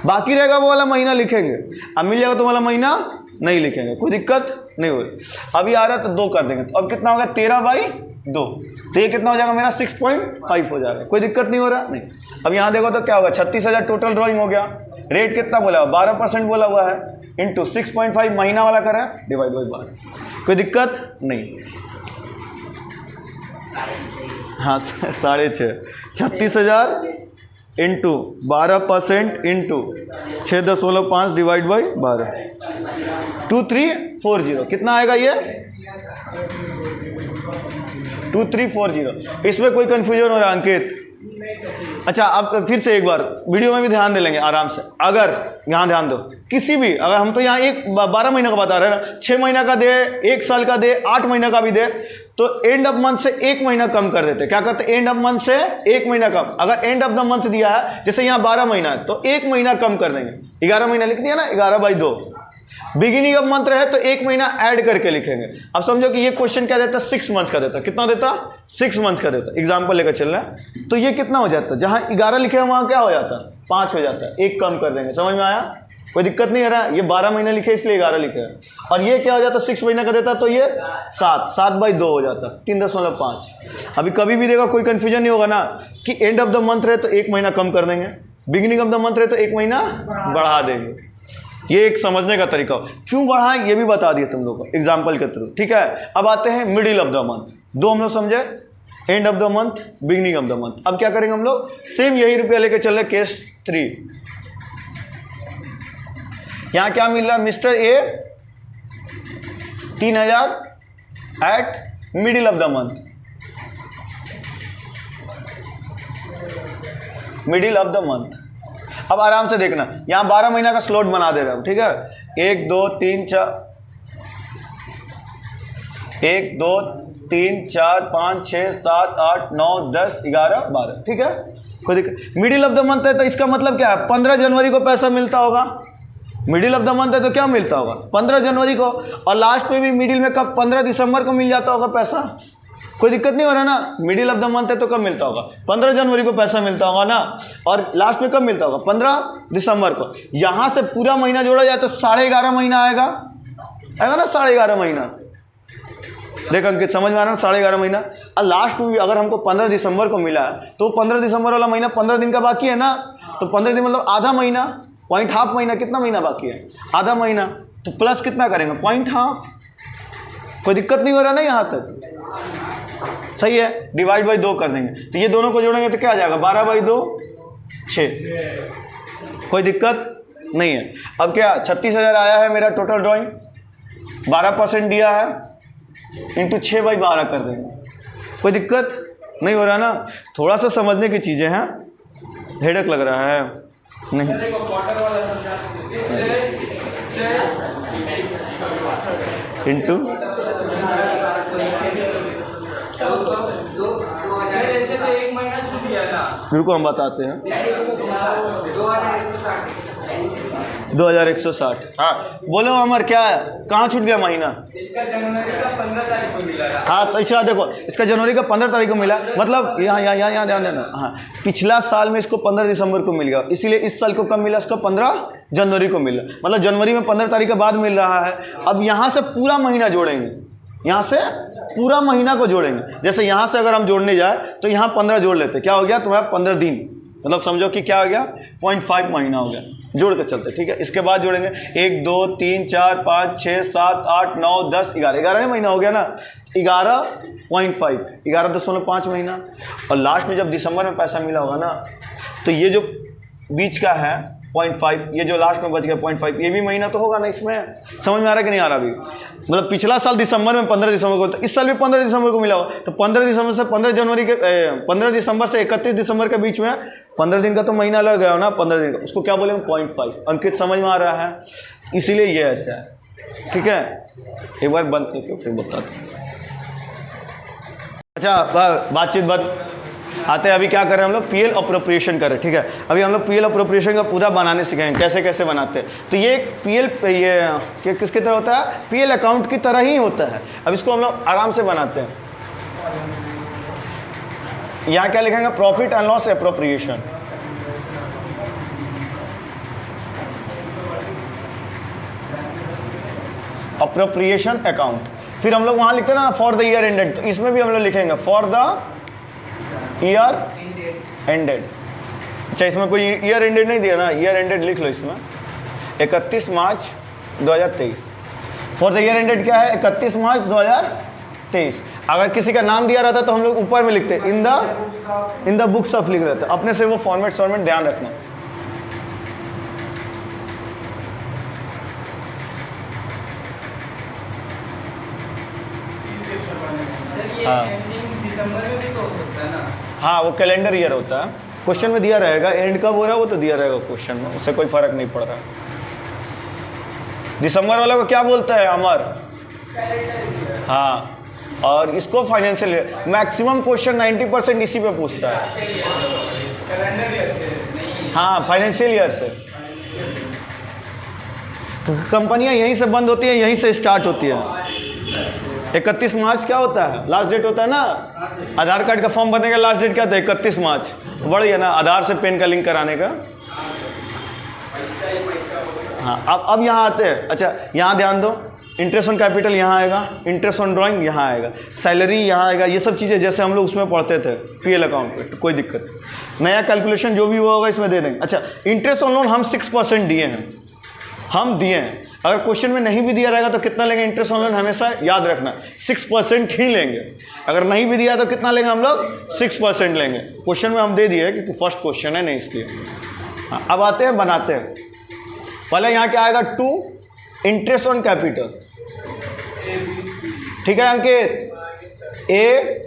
बाकी रहेगा वो वाला महीना लिखेंगे, अब मिल जाएगा तो वाला महीना नहीं लिखेंगे, कोई दिक्कत नहीं होगी। अभी आ रहा है तो 2 कर देंगे, तो अब कितना होगा? 13/2, तो ये कितना हो जाएगा मेरा? 6.5 हो जाएगा, कोई दिक्कत नहीं हो रहा? नहीं। अब यहाँ देखो तो क्या होगा? 36,000 टोटल ड्राइंग हो गया। रेट कितना बोला हुआ? 12% बोला हुआ है, इंटू 6.5 महीना वाला करें, डिवाइड बाई 12, कोई दिक्कत नहीं। हाँ 6.5, 36,000 इंटू 12% इंटू 6.5 डिवाइड बाई 12, 2340। कितना आएगा ये? 2340। इसमें कोई कंफ्यूजन हो रहा है अंकित? अच्छा, अब फिर से एक बार वीडियो में भी ध्यान दे लेंगे आराम से। अगर यहाँ ध्यान दो, किसी भी, अगर हम तो यहाँ 12 महीने का बता रहे हैं ना, 6 महीना का दे, 1 साल का दे, 8 महीना का भी दे, तो एंड ऑफ मंथ से 1 महीना कम कर देते। क्या करते? एंड ऑफ मंथ से 1 महीना कम। अगर एंड ऑफ द मंथ दिया है, जैसे यहाँ 12 महीना है तो 1 महीना कम कर देंगे। 11 महीना लिख दिया ना, 11/2। बिगिनिंग ऑफ मंथ रहे तो 1 महीना ऐड करके लिखेंगे। अब समझो कि ये क्वेश्चन क्या देता? 6 मंथ का देता। कितना देता? 6 मंथ का देता। एग्जाम्पल लेकर चल रहे हैं, तो ये कितना हो जाता? जहां 11 लिखे हैं वहां क्या हो जाता? 5 हो जाता है, 1 कम कर देंगे। समझ में आया? कोई दिक्कत नहीं हो रहा है? ये 12 महीने लिखे इसलिए 11 लिखे हैं। और ये क्या हो जाता? 6 महीना का देता तो ये 7/2 हो जाता, 3.5। अभी कभी भी देखा, कोई कंफ्यूजन नहीं होगा ना कि एंड ऑफ द मंथ रहे तो 1 महीना कम कर देंगे, बिगिनिंग ऑफ द मंथ रहे तो 1 महीना बढ़ा देंगे। ये एक समझने का तरीका हो। क्यों बढ़ाएं ये भी बता दिए तुम लोग को एग्जाम्पल के थ्रू, ठीक है? अब आते हैं मिडिल ऑफ द मंथ। 2 हम लोग समझे, end of the month, beginning of the month. अब क्या करेंगे हम लोग? सेम यही रुपया लेके चल रहे, केस 3। यहां क्या मिल रहा है? Mister A 3000 eight middle of the month, middle of the month. अब आराम से देखना, यहां 12 महीना का स्लॉट बना दे रहा हूं, ठीक है? 1 2 3 4 1 2 3 4 5 6 7 8 9 10 11 12, ठीक है? कोई दिक्कत? मिडिल ऑफ द मंथ है तो इसका मतलब क्या है? 15 जनवरी को पैसा मिलता होगा। मिडिल ऑफ द मंथ है तो क्या मिलता होगा? 15 जनवरी को। और लास्ट में भी मिडिल में कब? 15 दिसंबर को मिल जाता होगा पैसा। कोई दिक्कत नहीं हो रहा ना? मिडिल ऑफ द मंथ है तो कब मिलता होगा? 15 जनवरी को पैसा मिलता होगा ना। और लास्ट में कब मिलता होगा? 15 दिसंबर को। यहां से पूरा महीना जोड़ा जाए तो 11.5 महीना आएगा ना? 11.5 महीना। देख अंकित, समझ में आ रहा है? 11.5 महीना। और लास्ट में भी अगर हमको 15 दिसंबर को मिला है तो 15 दिसंबर वाला महीना 15 दिन का बाकी है ना, तो 15 दिन मतलब आधा महीना, पॉइंट हाफ महीना, कितना महीना बाकी है, आधा महीना, तो प्लस कितना करेंगे, पॉइंट हाफ। कोई दिक्कत नहीं हो रहा ना यहाँ तक, सही है। डिवाइड बाई 2 कर देंगे, तो ये दोनों को जोड़ेंगे तो क्या आ जाएगा, 12/2 6। कोई दिक्कत नहीं है। अब क्या 36,000 आया है मेरा टोटल ड्राइंग, 12% दिया है, इंटू 6/12 कर देंगे। कोई दिक्कत नहीं हो रहा ना, थोड़ा सा समझने की चीज़ें हैं, हेडेक लग रहा है नहीं। इंटू रुको हम बताते हैं, 2160। हाँ बोलो अमर, क्या है, कहाँ छूट गया महीना, इसका जनवरी का 15 तारीख को मिला था। हाँ तो इसका देखो, इसका जनवरी का 15 तारीख को मिला, मतलब यहाँ ध्यान देना। हाँ पिछला साल में इसको 15 दिसंबर को मिल गया, इसीलिए इस साल को कब मिला, इसको 15 जनवरी को मिला, मतलब जनवरी में 15 तारीख के बाद मिल रहा है। अब यहाँ से पूरा महीना जोड़ेंगे, यहाँ से पूरा महीना को जोड़ेंगे। जैसे यहाँ से अगर हम जोड़ने जाए तो यहाँ 15 जोड़ लेते, क्या हो गया तुम्हारा 15 दिन, मतलब समझो कि क्या हो गया 0.5 महीना हो गया, जोड़ के चलते, ठीक है। इसके बाद जोड़ेंगे 1 2 3 4 5 6 7 8 9 10 11, 11 महीना हो गया ना, 11.5, 11.5 महीना। और लास्ट में जब दिसंबर में पैसा मिला होगा ना, तो ये जो बीच का है 0.5, ये जो लास्ट में बच गया 0.5, ये भी महीना तो होगा ना इसमें। समझ में आ रहा है कि नहीं आ रहा अभी, मतलब पिछला साल दिसंबर में 15 दिसंबर को, तो इस साल भी 15 दिसंबर को मिला होगा, तो 15 दिसंबर से 15 जनवरी के 15 दिसंबर से 31 दिसंबर के बीच में 15 दिन का तो महीना लग गया हो ना, 15 दिन का, उसको क्या बोले 0.5। अंकित समझ में आ रहा है, इसीलिए ये ऐसा है, ठीक है। एक बार बंद करके फिर बताते हैं। अच्छा बातचीत बंद, आते हैं अभी क्या कर रहे हैं हम लोग, पीएल अप्रोप्रिएशन कर रहे हैं, ठीक है। अभी हम लोग पीएल अप्रोप्रिएशन का पूरा बनाने सीखेंगे, कैसे कैसे बनाते हैं। तो ये पीएल ये किसकी तरह होता है, पीएल अकाउंट की तरह ही होता है। अब इसको हम लोग आराम से बनाते हैं। यहाँ क्या लिखेंगे, profit and loss appropriation, appropriation account. फिर हम लोग वहाँ लिखते हैं ना फॉर द ईयर एंडेड, तो इसमें भी हम लोग लिखेंगे फॉर द ईयर एंडेड। अच्छा इसमें कोई ईयर एंडेड नहीं दिया ना, ईयर एंडेड लिख लो इसमें, 31 मार्च 2023। फॉर द ईयर एंडेड क्या है, 31 मार्च 2023। अगर किसी का नाम दिया रहता तो हम लोग ऊपर में लिखते इन द बुक्स ऑफ लिख देते, अपने से वो फॉर्मेट ध्यान रखना। हाँ दिसंबर में भी तो हो सकता है ना। हाँ वो कैलेंडर ईयर होता है, क्वेश्चन में दिया रहेगा, एंड कब हो रहा है वो तो दिया रहेगा क्वेश्चन में, उससे कोई फर्क नहीं पड़ रहा। दिसंबर वाला को क्या बोलता है अमर, हाँ, और इसको फाइनेंशियल, मैक्सिमम क्वेश्चन 90% इसी पे पूछता है। हाँ फाइनेंशियल ईयर से, कंपनियां यहीं से बंद होती है, यहीं से स्टार्ट होती है। 31 मार्च क्या होता है, लास्ट डेट होता है ना, आधार कार्ड का फॉर्म भरने का लास्ट डेट क्या होता है, 31 मार्च। बढ़िया ना, आधार से पेन का लिंक कराने का। हाँ अब यहाँ आते हैं। अच्छा यहाँ ध्यान दो, इंटरेस्ट ऑन कैपिटल यहाँ आएगा, इंटरेस्ट ऑन ड्राइंग यहाँ आएगा, सैलरी यहाँ आएगा, ये सब चीज़ें जैसे हम लोग उसमें पढ़ते थे पीएल अकाउंट पे, कोई दिक्कत नहीं। नया कैलकुलेशन जो भी हुआ होगा इसमें दे देंगे। अच्छा इंटरेस्ट ऑन लोन हम 6% दिए हैं, हम दिए हैं। अगर क्वेश्चन में नहीं भी दिया रहेगा तो कितना लेंगे, इंटरेस्ट ऑन लोन हमेशा याद रखना 6% ही लेंगे। अगर नहीं भी दिया तो कितना लेंगे हम लोग, 6% लेंगे। क्वेश्चन में हम दे दिए क्योंकि फर्स्ट क्वेश्चन है नहीं इसलिए। हाँ अब आते हैं बनाते हैं। पहले यहाँ क्या आएगा, 2 इंटरेस्ट ऑन कैपिटल, ठीक है अंकित, ए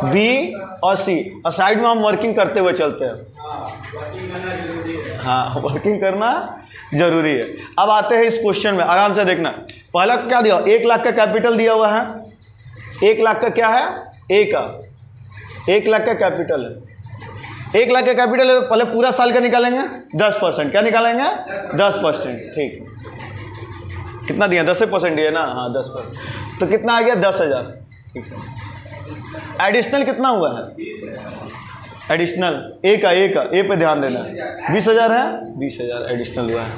बी और सी, और साइड में हम वर्किंग करते हुए चलते हैं। हाँ वर्किंग करना जरूरी है। अब आते हैं इस क्वेश्चन में, आराम से देखना। पहला क्या दिया, 1 लाख का कैपिटल दिया हुआ है। 1 लाख का क्या है, ए का 1 लाख का कैपिटल है। 1 लाख का कैपिटल है, पहले पूरा साल का निकालेंगे 10%। क्या निकालेंगे, 10%। ठीक, कितना दिया, 10% दिया ना, हाँ 10%। तो कितना आ गया, 10,000। ठीक है, एडिशनल कितना हुआ है, एडिशनल ए का ए पे ध्यान देना, 20,000 है, 20,000 एडिशनल हुआ है।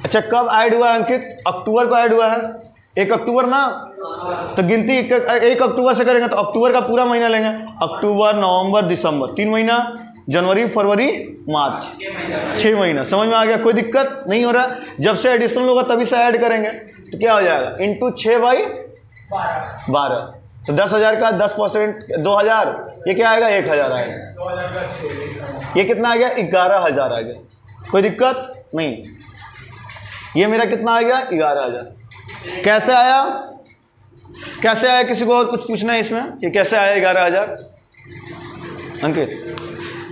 अच्छा कब ऐड हुआ है अंकित, अक्टूबर को ऐड हुआ है, 1 अक्टूबर ना, तो गिनती 1 अक्टूबर से करेंगे तो अक्टूबर का पूरा महीना लेंगे, अक्टूबर नवंबर दिसंबर 3 महीना, जनवरी फरवरी मार्च 6 महीना। समझ में आ गया? कोई दिक्कत नहीं हो रहा। जब से एडिशनल होगा तभी से ऐड करेंगे तो क्या हो जाएगा, इंटू 6/12, तो 10,000 का 10% 2,000, ये क्या आएगा 1,000 आएगा। ये कितना आ गया 11,000 आ गया। कोई दिक्कत नहीं। ये मेरा कितना आ गया 11,000। कैसे आया, कैसे आया? किसी को और कुछ पूछना है इसमें कि कैसे आया 11,000? अंकित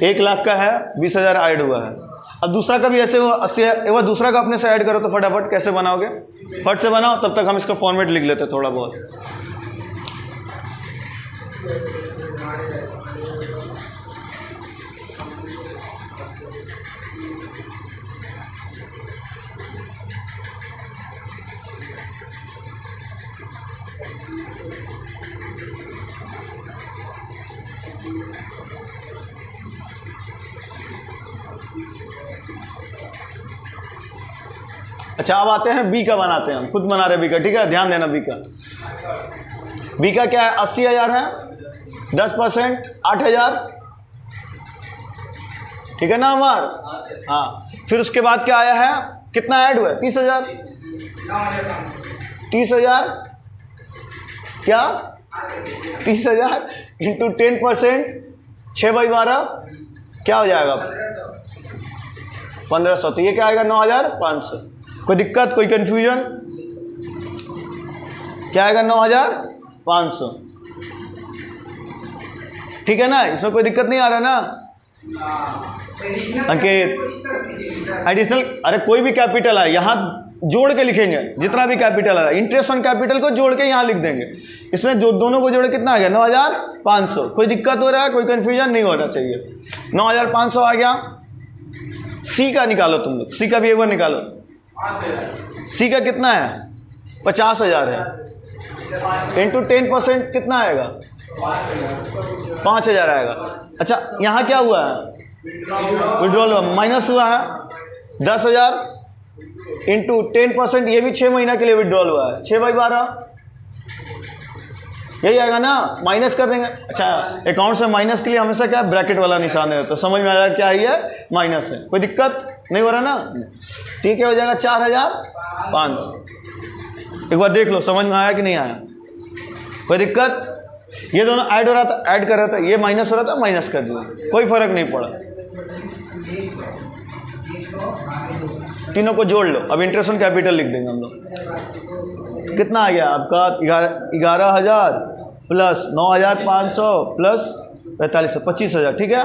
1 लाख का है, 20,000 ऐड हुआ है। अब दूसरा का भी ऐसे हो 80, एक बार दूसरा का अपने से ऐड करो तो फटाफट कैसे बनाओगे? फट से बनाओ, तब तक हम इसका फॉर्मेट लिख लेते थोड़ा बहुत। अच्छा, अब आते हैं बी का बनाते हैं। हम खुद बना रहे बी का, ठीक है? ध्यान देना बी का। बी का क्या है, 80,000 है, 10% 8,000, ठीक है ना अमर? हाँ, फिर उसके बाद क्या आया है, कितना ऐड हुआ है? 30,000। 30,000 क्या, 30,000 इंटू 10%, 6/12 क्या हो जाएगा 1500। तो ये क्या आएगा 9,500। कोई दिक्कत, कोई कंफ्यूजन? क्या आएगा 9,500, ठीक है ना? इसमें कोई दिक्कत नहीं आ रहा ना अंकित? एडिशनल, अरे कोई भी कैपिटल है यहाँ जोड़ के लिखेंगे, जितना भी कैपिटल है, इंटरेस्ट ऑन कैपिटल को जोड़ के यहाँ लिख देंगे। इसमें जो दोनों को जोड़े कितना आ गया 9,500। कोई दिक्कत हो रहा है? कोई कंफ्यूजन नहीं होना चाहिए। 9,500 आ गया। सी का निकालो तुम लोग, सी का भी एक बार निकालो। सी का कितना है 50,000 है, इंटू 10% कितना आएगा 5,000 आएगा। अच्छा, यहाँ क्या हुआ है, विड्रॉल हुआ, माइनस हुआ है 10,000 इंटू 10%, ये भी 6 महीना के लिए विड्रॉल हुआ है, 6/12 यही आएगा ना, माइनस कर देंगे। अच्छा, अकाउंट से माइनस के लिए हमेशा क्या ब्रैकेट वाला निशान है, तो समझ में आएगा क्या है, ये माइनस है। कोई दिक्कत नहीं हो रहा ना? ठीक है, हो जाएगा 4,500। एक बार देख लो समझ में आया कि नहीं आया? कोई दिक्कत? ये दोनों ऐड हो रहा था, ऐड कर रहा था, ये माइनस हो रहा था, माइनस कर दिया, कोई फर्क नहीं पड़ा। तीनों को जोड़ लो। अब इंटरेस्ट ऑन कैपिटल लिख देंगे हम लोग। कितना आ गया आपका 11,000 प्लस 9,500 प्लस 4500, 25,000, ठीक है?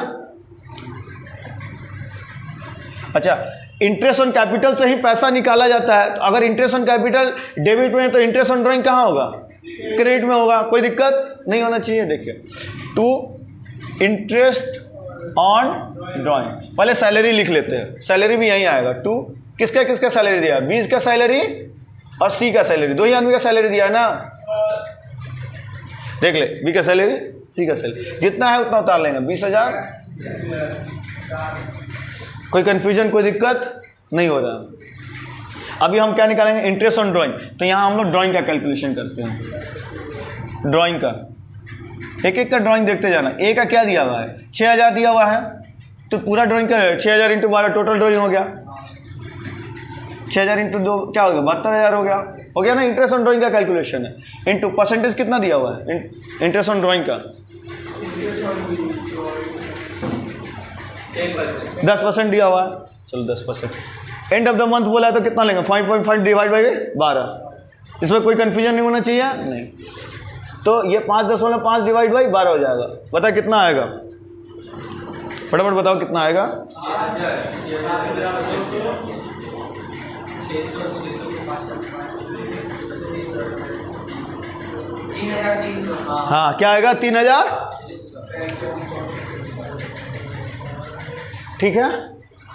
अच्छा, इंटरेस्ट ऑन कैपिटल से ही पैसा निकाला जाता है। तो अगर इंटरेस्ट ऑन कैपिटल डेबिट में है तो इंटरेस्ट ऑन ड्राइंग कहाँ होगा, क्रेडिट में होगा। कोई दिक्कत नहीं होना चाहिए। देखिए, टू इंटरेस्ट ऑन ड्राइंग, पहले सैलरी लिख लेते हैं, सैलरी भी यहीं आएगा। टू किसका किसका सैलरी दिया, 20 का सैलरी और सी का सैलरी, दो ही आदमी का सैलरी दिया है ना। देख ले, बी का सैलरी, सी का सैलरी, जितना है उतना उतार लेंगे, 20,000। कोई कंफ्यूजन, कोई दिक्कत नहीं हो रहा। अभी हम क्या निकालेंगे, इंटरेस्ट ऑन ड्राइंग। तो यहाँ हम लोग ड्राइंग का कैलकुलेशन करते हैं। ड्राइंग का एक एक का ड्राइंग देखते जाना। ए का क्या दिया हुआ है, 6,000 दिया हुआ है, तो पूरा ड्राइंग का 6,000 इंटू 12 टोटल ड्राइंग हो गया। 6,000 इंटू 2 क्या हो गया, 72,000 हो गया ना। इंटरेस्ट ऑन ड्राइंग का कैलकुलेशन है। इंटू परसेंटेज कितना दिया हुआ है इंटरेस्ट ऑन ड्राइंग का, 10% दिया हुआ है। चलो 10%। एंड ऑफ द मंथ बोला है तो कितना लेंगे, 5.5 डिवाइड बाई 12। इसमें कोई कंफ्यूजन नहीं होना चाहिए, नहीं। तो ये 5.5 डिवाइड बाई 12 हो जाएगा। बता कितना आएगा, फटाफट बताओ कितना आएगा। हाँ, क्या आएगा 3,000, ठीक है।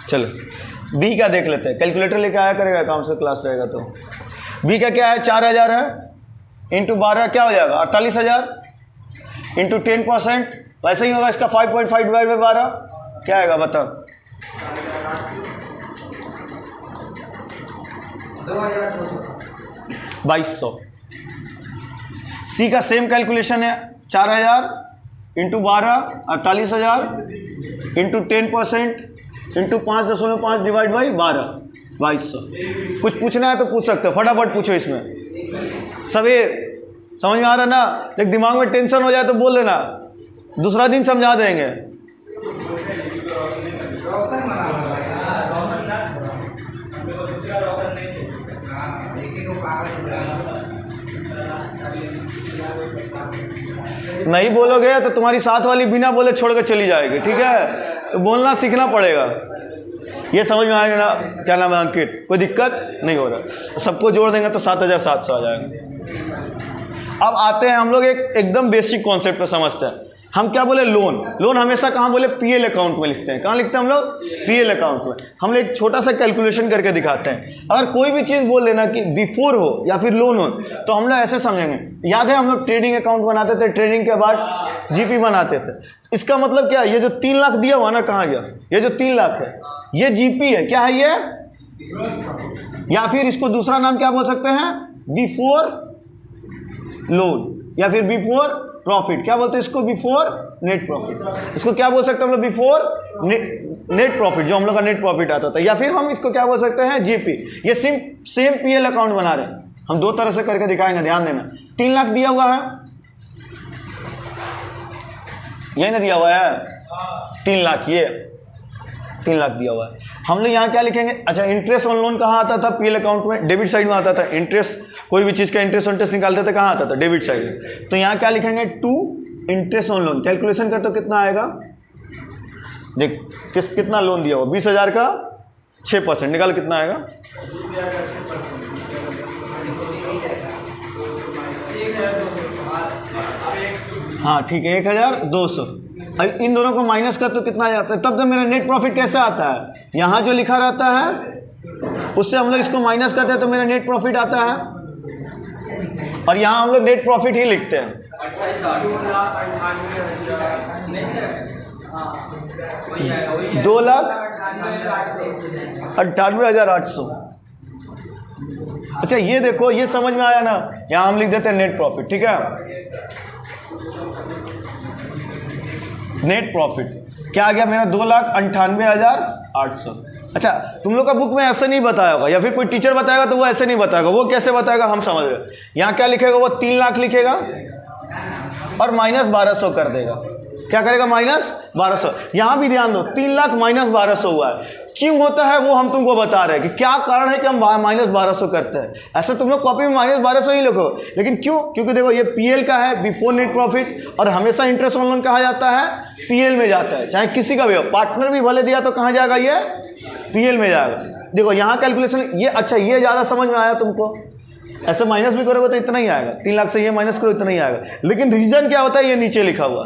चलो बी का देख लेते हैं, कैलकुलेटर लेके आया करेगा, अकाउंट से क्लास रहेगा तो। बी का क्या है, 4,000 है, इंटू 12 क्या हो जाएगा 48,000, इंटू 10% वैसे ही होगा इसका 5.5 डिवाइड बाई 12 क्या आएगा बताओ, 2,200। सी का सेम कैलकुलेशन है, 4000 into 12 48,000 into 10% into 5.5 divide by 12 2200। कुछ पूछना है तो पूछ सकते हो, फटाफट पूछो इसमें। सभी समझ में आ रहा है ना? एक दिमाग में टेंशन हो जाए तो बोल देना, दूसरा दिन समझा देंगे। नहीं बोलोगे तो तुम्हारी साथ वाली बिना बोले छोड़ कर चली जाएगी, ठीक है? तो बोलना सीखना पड़ेगा। ये समझ में आएगा ना? क्या नाम है? अंकित। कोई दिक्कत नहीं हो रहा, तो सबको जोड़ देंगे तो 7,700 आ जाएगा। अब आते हैं हम लोग एकदम बेसिक कॉन्सेप्ट को समझते हैं। हम क्या बोले? लोन। लोन हमेशा कहाँ बोले? पीएल अकाउंट में लिखते हैं। कहाँ लिखते हैं हम लोग? पीएल अकाउंट में। हम लोग एक छोटा सा कैलकुलेशन करके दिखाते हैं। अगर कोई भी चीज़ बोल देना कि बिफोर हो या फिर लोन हो, तो हम लोग ऐसे समझेंगे। याद है हम लोग ट्रेडिंग अकाउंट बनाते थे, ट्रेडिंग के बाद जीपी बनाते थे। इसका मतलब क्या है? ये जो 3 लाख दिया हुआ ना, कहाँ गया? ये जो 3 लाख है ये जीपी है। क्या है ये? या फिर इसको दूसरा नाम क्या बोल सकते हैं? बिफोर लोन या फिर बिफोर प्रॉफिट। क्या बोलते हैं इसको? Before net profit. इसको क्या बोल सकते हैं हम लोग? बिफोर नेट प्रॉफिट, जो हम लोग का नेट प्रॉफिट आता था। या फिर हम इसको क्या बोल सकते हैं? जीपी। ये सेम पीएल अकाउंट बना रहे हैं हम, 2 तरह से करके दिखाएंगे, ध्यान देना। 3 लाख दिया हुआ है, यही ना दिया हुआ है? 3 लाख, ये 3 लाख दिया हुआ है। हम लोग यहाँ क्या लिखेंगे? अच्छा, इंटरेस्ट ऑन लोन कहाँ आता था? पीएल अकाउंट में, डेबिट साइड में आता था। इंटरेस्ट, कोई भी चीज़ का इंटरेस्ट निकालते थे, कहाँ आता था? डेबिट साइड में। तो यहाँ क्या लिखेंगे? To interest on loan. Calculation करते हो कितना आएगा? देख कितना लोन दिया हुआ? 20,000 का 6% निकाल, कितना आएगा? हाँ ठीक है, 1,200। इन दोनों को माइनस कर तो कितना आ जाता है? तब तो मेरा नेट प्रॉफिट कैसे आता है? यहाँ जो लिखा रहता है उससे हम लोग इसको माइनस करते हैं तो मेरा नेट प्रॉफिट आता है। और यहाँ हम लोग नेट प्रॉफिट ही लिखते हैं। 2,98,800। अच्छा ये देखो, ये समझ में आया ना? यहाँ हम लिख देते हैं नेट प्रॉफिट, ठीक है? नेट प्रॉफिट क्या आ गया मेरा? 2,98,800। अच्छा, तुम लोग का बुक में ऐसे नहीं बताया होगा, या फिर कोई टीचर बताएगा तो वो ऐसे नहीं बताएगा। वो कैसे बताएगा हम समझ रहे। यहाँ क्या लिखेगा? वो 3 लाख लिखेगा और माइनस 1200 कर देगा। क्या करेगा? माइनस 1200। यहाँ भी ध्यान दो, 3 लाख माइनस 1200 हुआ है। क्यों होता है वो हम तुमको बता रहे हैं कि क्या कारण है कि हम माइनस 1200 करते हैं। ऐसा तुम लोग कॉपी में माइनस 1200 ही लिखो, लेकिन क्यों? क्योंकि देखो ये पीएल का है, बिफोर नेट प्रॉफिट, और हमेशा इंटरेस्ट ऑन लोन कहा जाता है पीएल में जाता है। चाहे किसी का भी हो, पार्टनर भी भले दिया तो कहाँ जाएगा? ये पीएल में जाएगा। देखो यहाँ कैलकुलेशन ये, अच्छा ये ज़्यादा समझ में आया तुमको? ऐसे माइनस भी करोगे तो इतना ही आएगा। 3 लाख से ये माइनस करो, इतना ही आएगा। लेकिन रीजन क्या होता है? ये नीचे लिखा हुआ,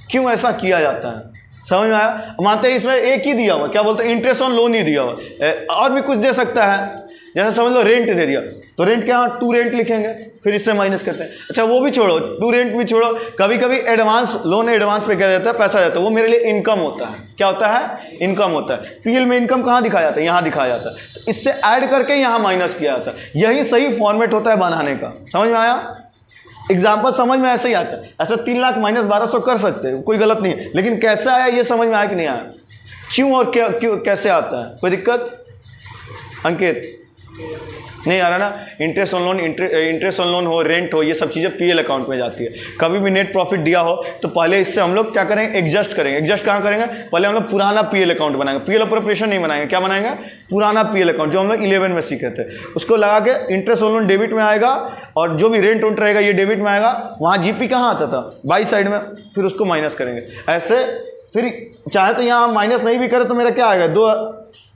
क्यों ऐसा किया जाता है। समझ में आया? मानते हैं इसमें एक ही दिया हुआ, क्या बोलते हैं? इंटरेस्ट ऑन लोन ही दिया हुआ, और भी कुछ दे सकता है। जैसे समझ लो रेंट दे दिया, तो रेंट क्या? टू रेंट लिखेंगे, फिर इससे माइनस करते हैं। अच्छा वो भी छोड़ो, टू रेंट भी छोड़ो, कभी कभी एडवांस लोन, एडवांस पे क्या देता है? पैसा देता है। वो मेरे लिए इनकम होता है। क्या होता है? इनकम होता है। पीएल में इनकम कहाँ दिखाया जाता है? यहाँ दिखाया जाता है। तो इससे ऐड करके यहाँ माइनस किया जाता है। यही सही फॉर्मेट होता है बनाने का। समझ में आया? एग्जाम्पल समझ में ऐसे ही आता है। ऐसा 3 लाख माइनस 1200 कर सकते हैं, कोई गलत नहीं है। लेकिन कैसे आया ये समझ में आया कि नहीं आया? क्यों और क्या, क्यों कैसे आता है? कोई दिक्कत? अंकित नहीं आ रहा ना? Interest on loan, interest on loan हो, रेंट हो, ये सब चीज़ें पीएल अकाउंट में जाती है। कभी भी नेट प्रॉफिट दिया हो तो पहले इससे हम लोग क्या करेंगे? एडजस्ट करेंगे। एडजस्ट कहाँ करेंगे? पहले हम लोग पुराना पीएल अकाउंट बनाएंगे। पीएल अप्रोप्रिएशन नहीं बनाएंगे, क्या बनाएंगे? पुराना पीएल अकाउंट, जो हम लोग 11 में सीखे थे, उसको लगा के इंटरेस्ट ऑन लोन डेबिट में आएगा, और जो भी रेंट उंट रहेगा ये डेबिट में आएगा। वहाँ जीपी कहाँ आता था? बाई साइड में, फिर उसको माइनस करेंगे ऐसे। फिर चाहे तो यहाँ माइनस नहीं भी करे तो मेरा क्या आएगा?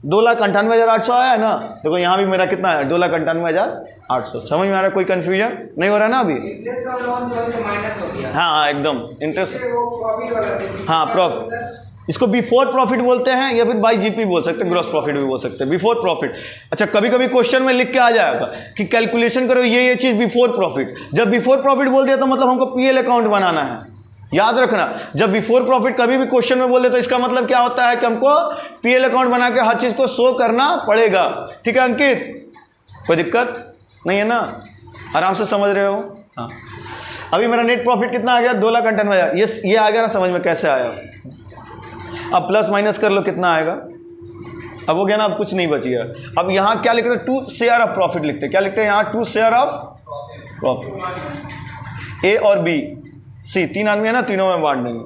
2,98,800 आया है ना? देखो यहाँ भी मेरा कितना है? 2,98,800। समझ में आ रहा है? कोई कंफ्यूजन नहीं हो रहा ना अभी? हाँ एकदम इंटरेस्ट, हाँ प्रॉफिट, इसको बिफोर प्रॉफिट बोलते हैं, या फिर बाई जीपी बोल सकते हैं, ग्रॉस प्रॉफिट भी बोल सकते हैं, बिफोर प्रॉफिट। अच्छा कभी कभी क्वेश्चन में लिख के आ जाएगा कि कैलकुलेशन करो ये चीज़ बिफोर प्रॉफिट। जब बिफोर प्रॉफिट बोल दिया तो मतलब हमको पीएल अकाउंट बनाना है। याद रखना, जब बिफोर प्रॉफिट कभी भी क्वेश्चन में बोले तो इसका मतलब क्या होता है कि हमको पीएल अकाउंट बना के हर चीज़ को शो करना पड़ेगा। ठीक है अंकित? कोई दिक्कत नहीं है ना? आराम से समझ रहे हो? हाँ। अभी मेरा नेट प्रॉफिट कितना आ गया, 2,98,000। ये आ गया ना समझ में कैसे आया। अब प्लस माइनस कर लो कितना आएगा। अब हो गया ना, अब कुछ नहीं बच गया। अब यहाँ क्या लिखते हैं, 2 शेयर ऑफ प्रॉफिट लिखते हैं। क्या लिखते हैं यहाँ, 2 शेयर ऑफ प्रॉफिट। ए और बी सी 3 आदमी है ना, तीनों में बांट देंगे।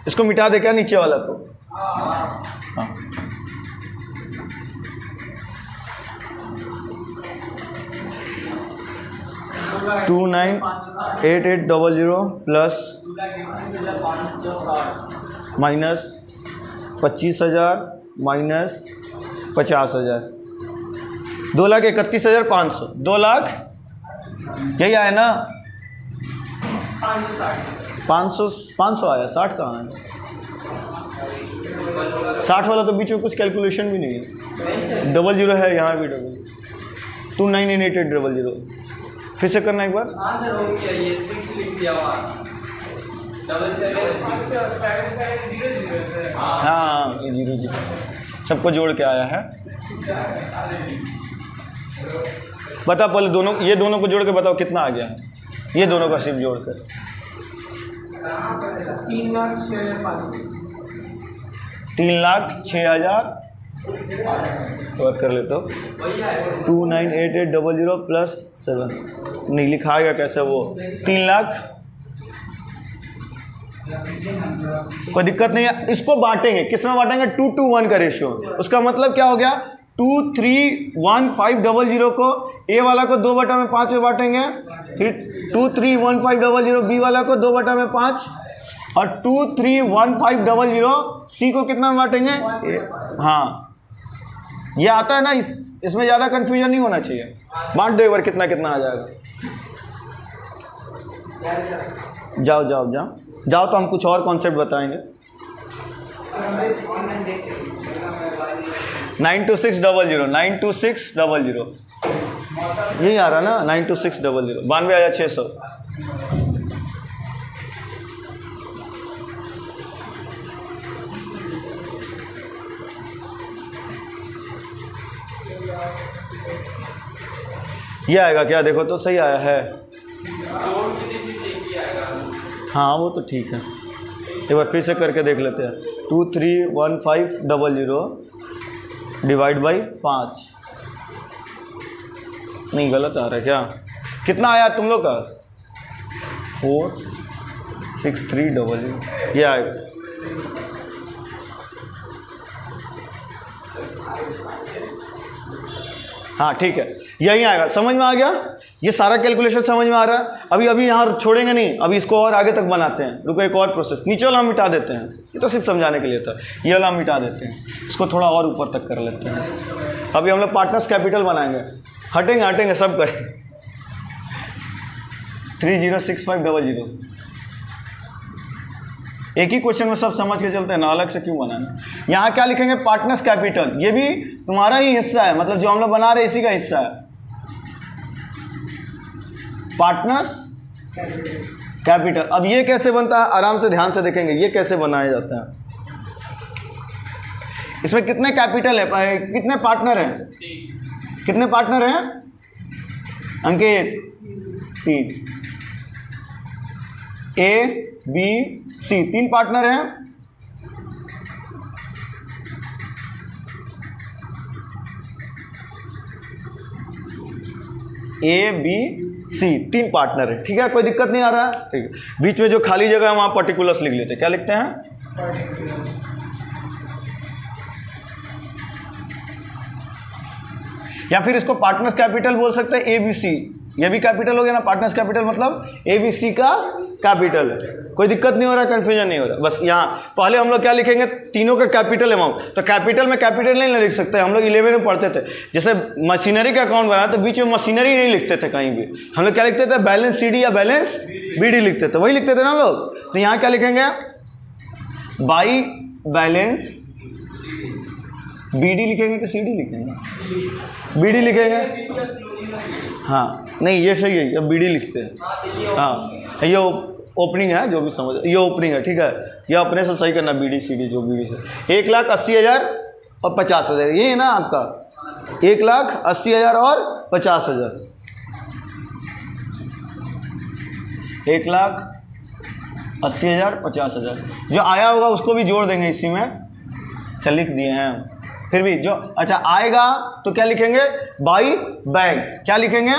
इसको मिटा दे क्या नीचे वाला को। हाँ 298800 प्लस माइनस 25,000 माइनस 50,000, 2,31,500। 2 लाख यही आया ना, 500 आया, 60 कहाँ है? 60 वाला तो बीच में कुछ कैलकुलेशन भी नहीं है, 00 है यहाँ भी, 298800। फिर से करना एक बार। हाँ सर, हो गया, ये 6 लिख दिया वहाँ, 77 हाँ ये 00 सबको जोड़ के आया है। बता पहले दोनों, ये दोनों को जोड़ के बताओ कितना आ गया है, ये दोनों का सिर्फ जोड़ कर। 3,06,000 और कर लेता हूँ। 298800 प्लस 7 नहीं लिखाएगा कैसे वो, 3 लाख। कोई दिक्कत नहीं है, इसको बांटेंगे, किस में बांटेंगे, 2 to 1 का रेशियो। उसका मतलब क्या हो गया, 231500 को ए वाला को 2/5 में बांटेंगे, फिर 231500 बी वाला को 2/5 और 231500 सी को कितना में बांटेंगे। हाँ ये आता है ना, इसमें ज़्यादा कंफ्यूजन नहीं होना चाहिए। बांट दो एक बार, कितना कितना आ जाएगा। जाओ जाओ जाओ जाओ, तो हम कुछ और कॉन्सेप्ट बताएंगे। 92600 92600 यही आ रहा ना, 92600 92,600। ये आएगा क्या, देखो तो सही आया है। हाँ वो तो ठीक है, एक बार फिर से करके देख लेते हैं। 231500 डिवाइड बाई 5, नहीं गलत आ रहा है क्या, कितना आया तुम लोग का, 46300 ये आएगा। हाँ ठीक है, यही आएगा, समझ में आ गया। ये सारा कैलकुलेशन समझ में आ रहा है। अभी यहाँ छोड़ेंगे नहीं, अभी इसको और आगे तक बनाते हैं। रुको एक और प्रोसेस, नीचे वाला हम मिटा देते हैं, ये तो सिर्फ समझाने के लिए था। ये वाला हम मिटा देते हैं, इसको थोड़ा और ऊपर तक कर लेते हैं। अभी हम लोग पार्टनर्स कैपिटल बनाएंगे, हटेंगे सब करें। 306500 एक ही क्वेश्चन में सब समझ के चलते हैं ना, अलग से क्यों बनाना। यहाँ क्या लिखेंगे, पार्टनर्स कैपिटल, ये भी तुम्हारा ही हिस्सा है, मतलब जो हम लोग बना रहे हैं इसी का हिस्सा है। पार्टनर्स कैपिटल, अब ये कैसे बनता है, आराम से ध्यान से देखेंगे ये कैसे बनाया जाता है। इसमें कितने कैपिटल है, कितने पार्टनर हैं, कितने पार्टनर हैं अंकित, 3, ए बी सी, 3 पार्टनर हैं। ए बी सी 3 पार्टनर है, ठीक है, कोई दिक्कत नहीं आ रहा है। ठीक है, बीच में जो खाली जगह है वहां पर्टिकुलर्स लिख लेते हैं। क्या लिखते हैं, या फिर इसको पार्टनर्स कैपिटल बोल सकते हैं, ए बी सी, ये भी कैपिटल हो गया ना, पार्टनर्स कैपिटल मतलब ए बी सी का कैपिटल है। कोई दिक्कत नहीं हो रहा, कंफ्यूजन नहीं हो रहा। बस यहाँ पहले हम लोग क्या लिखेंगे, तीनों का कैपिटल अमाउंट। तो कैपिटल में कैपिटल नहीं लिख सकते, हम लोग 11 में पढ़ते थे, जैसे मशीनरी का अकाउंट बनाया तो बीच में मशीनरी नहीं लिखते थे कहीं भी, हम लोग क्या लिखते थे, बैलेंस सी डी या बैलेंस बी डी लिखते थे, वही लिखते थे ना लोग। तो यहाँ क्या लिखेंगे, बाई बैलेंस बी डी लिखेंगे कि सी डी लिखेंगे, बी डी लिखेंगे। हाँ नहीं ये सही है, अब बी डी लिखते हैं। हाँ ये ओपनिंग है, जो भी समझ, ये ओपनिंग है, ठीक है, ये अपने से सही करना, बी डी सी डी जो भी से। 1,80,000 और 50,000 ये है ना आपका। 1,80,000 और 50,000। 1,80,000 50,000 जो आया होगा उसको भी जोड़ देंगे इसी में। चल लिख दिए हैं फिर भी जो अच्छा आएगा तो क्या लिखेंगे बाई बैंक। क्या लिखेंगे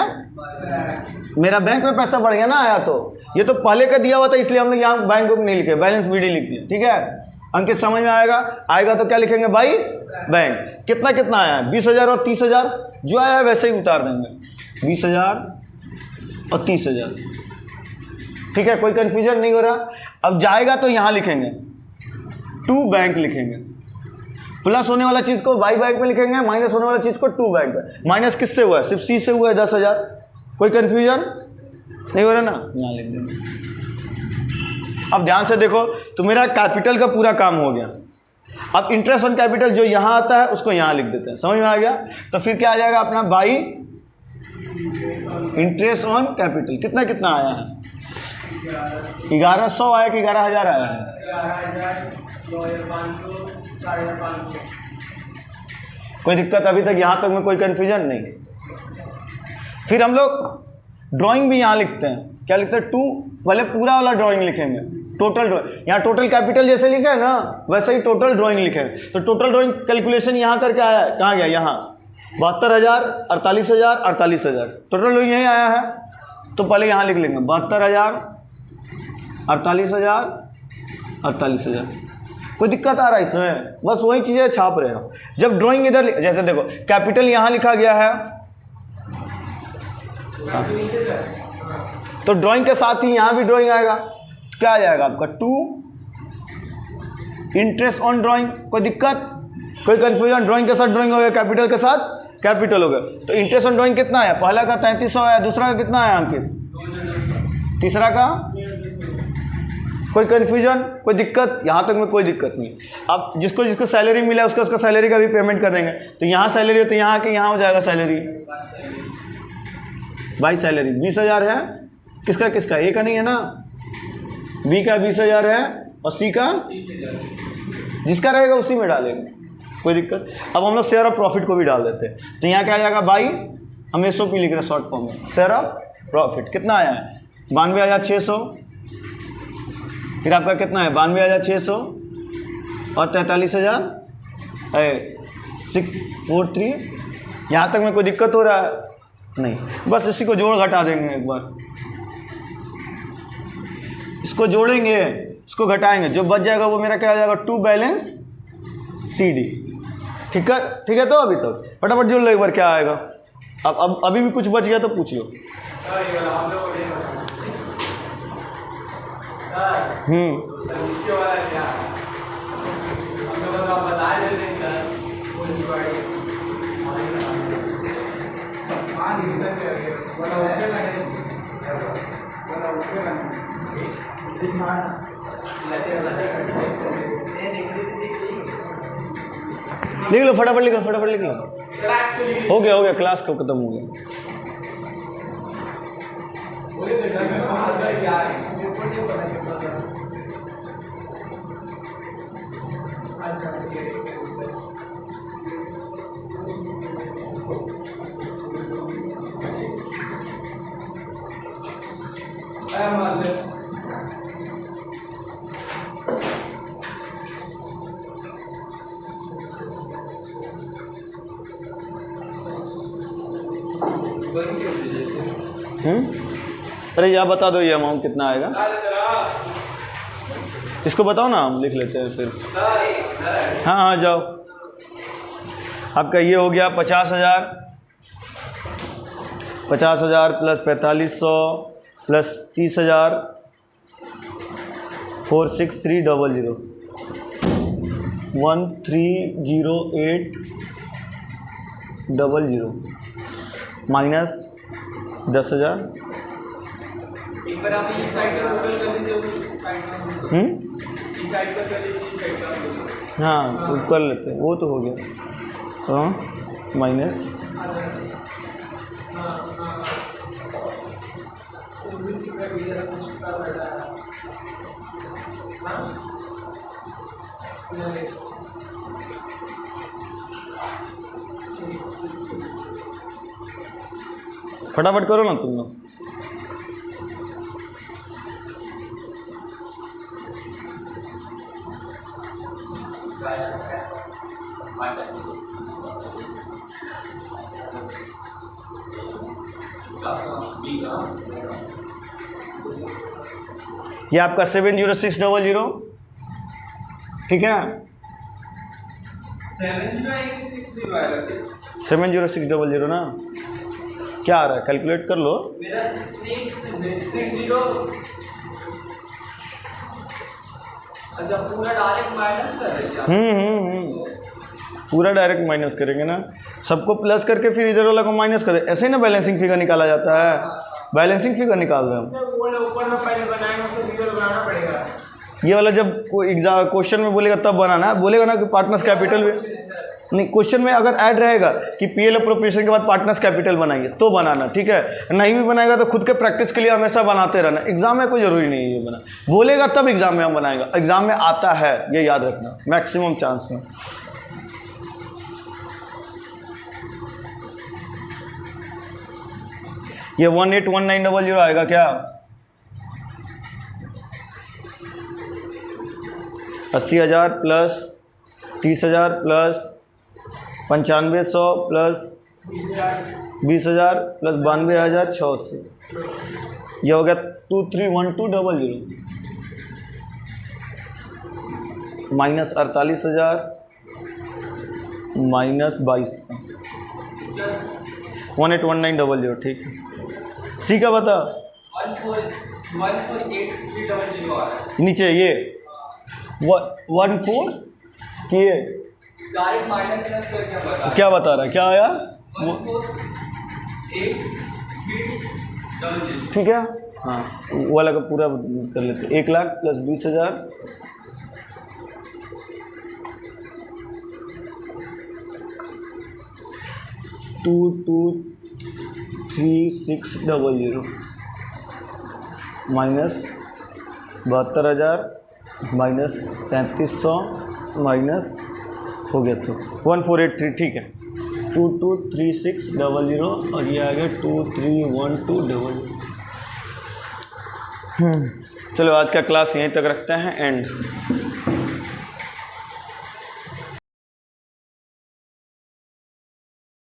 मेरा बैंक में पैसा बढ़ गया ना आया तो ये तो पहले का दिया हुआ था इसलिए हम लोग यहाँ बैंक बुक नहीं लिखे बैलेंस बीडी लिख दिया। ठीक है अंकित समझ में आएगा तो क्या लिखेंगे बाई बैंक। कितना कितना आया है 20,000 और 30,000 जो आया है वैसे ही उतार देंगे 20,000 और 30,000। ठीक है कोई कंफ्यूजन नहीं हो रहा। अब जाएगा तो यहाँ लिखेंगे टू बैंक लिखेंगे। प्लस होने वाला चीज़ को बाई बैंक में लिखेंगे माइनस होने वाला चीज़ को टू बैंक में। माइनस किससे हुआ है सिर्फ सी से हुआ है 10,000। कोई कंफ्यूजन नहीं हो रहा ना यहाँ लिख देंगे। अब ध्यान से देखो तो मेरा कैपिटल का पूरा काम हो गया। अब इंटरेस्ट ऑन कैपिटल जो यहाँ आता है उसको यहाँ लिख देते हैं। समझ में आ गया। तो फिर क्या आ जाएगा अपना बाई इंटरेस्ट ऑन कैपिटल। कितना कितना आया है 1,100 आया कि 11,000 आया है 2,500 कोई दिक्कत अभी तक यहाँ तक में कोई कंफ्यूजन नहीं। फिर हम लोग ड्राइंग भी यहाँ लिखते हैं। क्या लिखते हैं टू पहले पूरा वाला ड्राइंग लिखेंगे टोटल ड्राइंग। यहाँ टोटल कैपिटल जैसे लिखा है ना वैसे ही टोटल ड्राइंग लिखेंगे। तो टोटल ड्राइंग कैलकुलेशन यहाँ करके आया है कहाँ गया यहाँ 72,000 48,000 48,000 टोटल ड्राइंग यही आया है। तो पहले यहाँ लिख लेंगे 72,000 48,000 48,000। कोई दिक्कत आ रहा है इसमें बस वही चीज़ें छाप रहे हो। जब ड्राइंग इधर जैसे देखो कैपिटल यहाँ लिखा गया है तो ड्राइंग के साथ ही यहाँ भी ड्राइंग आएगा। क्या आ जाएगा आपका टू इंटरेस्ट ऑन ड्राइंग। कोई दिक्कत कोई कंफ्यूजन ड्राइंग के साथ ड्राइंग हो गया कैपिटल के साथ कैपिटल हो गया। तो इंटरेस्ट ऑन ड्राइंग कितना है पहला का 3,300 आया दूसरा का कितना आया अंकित तीसरा का। कोई कंफ्यूजन कोई दिक्कत यहाँ तक में कोई दिक्कत नहीं। अब जिसको जिसको सैलरी मिला है उसका सैलरी का भी पेमेंट कर देंगे। तो यहाँ सैलरी हो तो यहाँ के यहाँ हो जाएगा सैलरी बाई सैलरी 20,000 है किसका किसका ए का नहीं है ना बी का 20,000 है और सी का जिसका रहेगा उसी में डालेंगे कोई दिक्कत। अब हम लोग शेयर ऑफ प्रॉफिट को भी डाल देते हैं। तो यहाँ क्या आ जाएगा बाई हम SOP लिख रहे हैं शॉर्ट फॉर्म में शेयर ऑफ प्रॉफिट। कितना आया है 92,600 फिर आपका कितना है 92,600 और 43,643। यहाँ तक में कोई दिक्कत हो रहा है नहीं बस इसी को जोड़ घटा देंगे एक बार इसको जोड़ेंगे इसको घटाएंगे जो बच जाएगा वो मेरा क्या आ जाएगा टू बैलेंस CD। ठीक है तो अभी तक फटाफट जोड़ लो एक बार क्या आएगा। अब अभी भी कुछ बच गया तो पूछ लो। नीचे वाला क्या बता देते सर लिख लो फटाफट लिख लो हो गया क्लास को खत्म हो गया। अरे यह बता दो ये अमाउंट कितना आएगा इसको बताओ ना हम लिख लेते हैं फिर। हाँ जाओ आपका ये हो गया 50,000 प्लस 4,500 प्लस 30,000 46300 130800 माइनस 10,000। एक बार आप इस साइड का टोटल कर लीजिए इस साइड का कर लीजिए इस साइड का। हाँ तो कर लेते हैं वो तो हो गया हाँ माइनस फटाफट करो ना तुम लोग। ये आपका 70600, ठीक है। 70600 ना, क्या आ रहा है कैलकुलेट कर लो। मेरा 660। अच्छा पूरा डायरेक्ट माइनस कर रहे हैं। पूरा डायरेक्ट माइनस करेंगे ना, सबको प्लस करके फिर इधर वाला को माइनस करें, ऐसे ही ना बैलेंसिंग फिगर निकाला जाता है। बैलेंसिंग फिगर निकाल रहे हैं हम। ऊपर में पहले बनाएंगे तो फिगर बनाना पड़ेगा। ये वाला जब कोई एग्जाम क्वेश्चन में बोलेगा तब बनाना, बोलेगा ना कि पार्टनर्स कैपिटल में नहीं, क्वेश्चन में अगर ऐड रहेगा कि पीएल अप्रोप्रिएशन के बाद पार्टनर्स कैपिटल बनाइए तो बनाना, ठीक है। नहीं भी बनाएगा तो खुद के प्रैक्टिस के लिए हमेशा बनाते रहना, एग्जाम में कोई जरूरी नहीं है ये बना, बोलेगा तब एग्जाम में हम बनाएगा, एग्जाम में आता है ये याद रखना मैक्सिमम चांस में। ये 181900 आएगा क्या? 80,000 प्लस 30,000 प्लस 9500 प्लस 20,000 प्लस 92,600, ये हो गया 231200 माइनस 48,000 माइनस 2200, 181900, ठीक है। सी का बता 148300 आ रहा है नीचे ये 14 किए डायरेक्ट माइनस प्लस करके बता क्या बता रहा है, क्या आया? 148300। ठीक है, हाँ वो वाला का पूरा कर लेते। 1 lakh plus 20,000 223600 minus 72,000 minus 3300 minus हो गया तो 1483, ठीक है। 223600 और ये आ गया 231200। चलो आज का क्लास यहीं तक रखते हैं एंड।